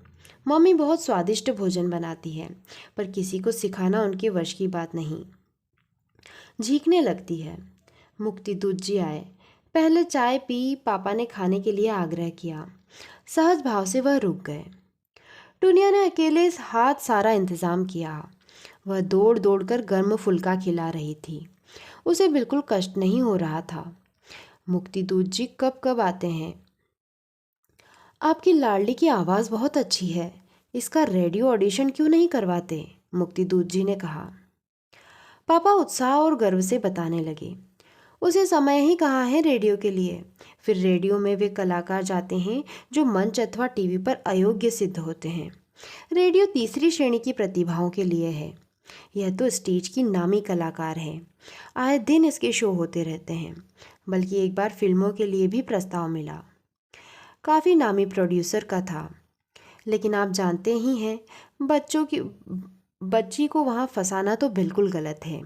मम्मी बहुत स्वादिष्ट भोजन बनाती है, पर किसी को सिखाना उनके वश की बात नहीं। झींकने लगती है। मुक्तिदूत जी आए। पहले चाय पी, पापा ने खाने के लिए आग्रह किया। सहज भाव से वह रुक गए। टुनिया ने अकेले हाथ सारा इंतजाम किया। वह दौड़ दौड़ कर गर्म फुल्का खिला रही थी। उसे बिल्कुल कष्ट नहीं हो रहा था। मुक्तिदूत जी कब कब आते हैं? आपकी लाडली की आवाज़ बहुत अच्छी है, इसका रेडियो ऑडिशन क्यों नहीं करवाते? मुक्तिदूत जी ने कहा। पापा उत्साह और गर्व से बताने लगे। उसे समय ही कहाँ है रेडियो के लिए। फिर रेडियो में वे कलाकार जाते हैं जो मंच अथवा टीवी पर अयोग्य सिद्ध होते हैं। रेडियो तीसरी श्रेणी की प्रतिभाओं के लिए है। यह तो स्टेज की नामी कलाकार है। आए दिन इसके शो होते रहते हैं, बल्कि एक बार फिल्मों के लिए भी प्रस्ताव मिला। काफ़ी नामी प्रोड्यूसर का था, लेकिन आप जानते ही हैं बच्ची को वहाँ फंसाना तो बिल्कुल गलत है।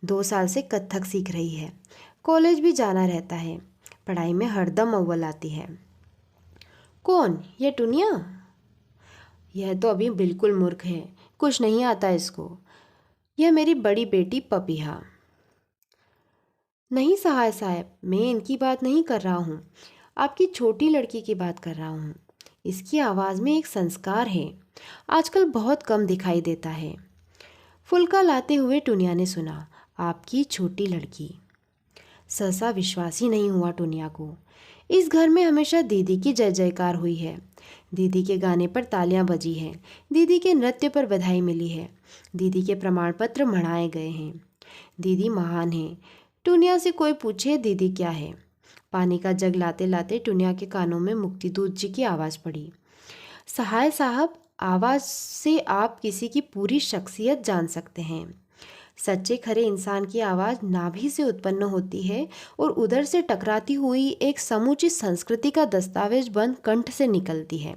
2 साल से कथक सीख रही है, कॉलेज भी जाना रहता है, पढ़ाई में हरदम अव्वल आती है। कौन? ये टुनिया? यह तो अभी बिल्कुल मूर्ख है, कुछ नहीं आता इसको। यह मेरी बड़ी बेटी पपीहा। नहीं सहाय साहब, मैं इनकी बात नहीं कर रहा हूँ, आपकी छोटी लड़की की बात कर रहा हूँ। इसकी आवाज़ में एक संस्कार है, आजकल बहुत कम दिखाई देता है। फुल्का लाते हुए टुनिया ने सुना, आपकी छोटी लड़की। सहसा विश्वास ही नहीं हुआ टुनिया को। इस घर में हमेशा दीदी की जय जयकार हुई है, दीदी के गाने पर तालियां बजी हैं, दीदी के नृत्य पर बधाई मिली है, दीदी के प्रमाण पत्र मढ़ाए गए हैं। दीदी महान है। टुनिया से कोई पूछे दीदी क्या है? पानी का जग लाते लाते टुनिया के कानों में मुक्तिदूत जी की आवाज़ पड़ी। सहाय साहब, आवाज़ से आप किसी की पूरी शख्सियत जान सकते हैं। सच्चे खरे इंसान की आवाज़ नाभि से उत्पन्न होती है और उधर से टकराती हुई एक समूची संस्कृति का दस्तावेज बंद कंठ से निकलती है।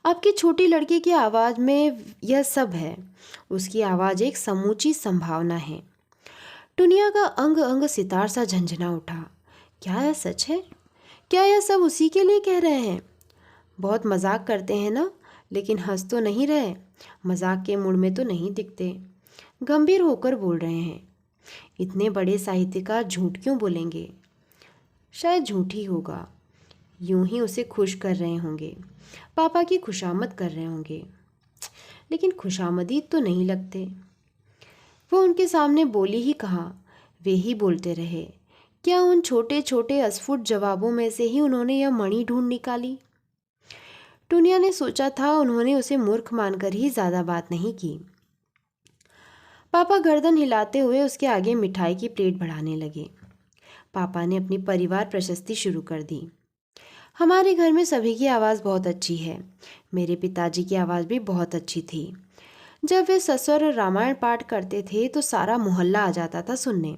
आपकी छोटी लड़की की आवाज़ में यह सब है। उसकी आवाज़ एक समूची संभावना है। टुनिया का अंग अंग सितार सा झंझना उठा। क्या यह सच है? क्या यह सब उसी के लिए कह रहे हैं? बहुत मजाक करते हैं ना, लेकिन हंस तो नहीं रहे, मजाक के मूड में तो नहीं दिखते, गंभीर होकर बोल रहे हैं। इतने बड़े साहित्यकार झूठ क्यों बोलेंगे? शायद झूठ ही होगा, यूं ही उसे खुश कर रहे होंगे, पापा की खुशामद कर रहे होंगे, लेकिन खुशामदी तो नहीं लगते। वो उनके सामने बोली ही कहाँ, वे ही बोलते रहे। क्या उन छोटे छोटे अस्फुट जवाबों में से ही उन्होंने यह मणि ढूंढ निकाली? टुनिया ने सोचा था उन्होंने उसे मूर्ख मानकर ही ज़्यादा बात नहीं की। पापा गर्दन हिलाते हुए उसके आगे मिठाई की प्लेट बढ़ाने लगे। पापा ने अपनी परिवार प्रशस्ति शुरू कर दी। हमारे घर में सभी की आवाज़ बहुत अच्छी है। मेरे पिताजी की आवाज़ भी बहुत अच्छी थी। जब वे ससुर रामायण पाठ करते थे तो सारा मोहल्ला आ जाता था सुनने।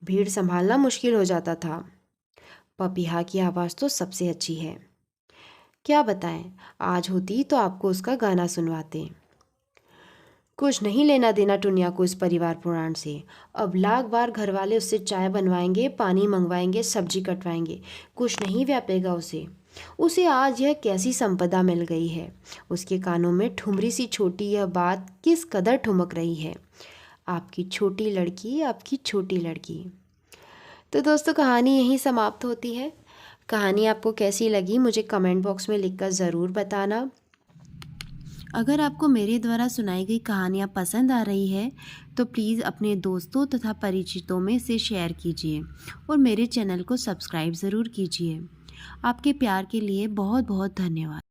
भीड़ संभालना मुश्किल हो जाता था। पपीहा की आवाज़ तो सबसे अच्छी है। क्या बताएं, आज होती तो आपको उसका गाना सुनवाते। कुछ नहीं लेना देना टुनिया को इस परिवार पुराण से। अब लाख बार घर वाले उससे चाय बनवाएंगे, पानी मंगवाएंगे, सब्जी कटवाएंगे, कुछ नहीं व्यापेगा उसे। उसे आज यह कैसी संपदा मिल गई है। उसके कानों में ठुमरी सी छोटी यह बात किस कदर ठुमक रही है, आपकी छोटी लड़की, आपकी छोटी लड़की। तो दोस्तों, कहानी यहीं समाप्त होती है। कहानी आपको कैसी लगी मुझे कमेंट बॉक्स में लिखकर ज़रूर बताना। अगर आपको मेरे द्वारा सुनाई गई कहानियाँ पसंद आ रही है तो प्लीज़ अपने दोस्तों तथा परिचितों में से शेयर कीजिए और मेरे चैनल को सब्सक्राइब ज़रूर कीजिए। आपके प्यार के लिए बहुत बहुत धन्यवाद।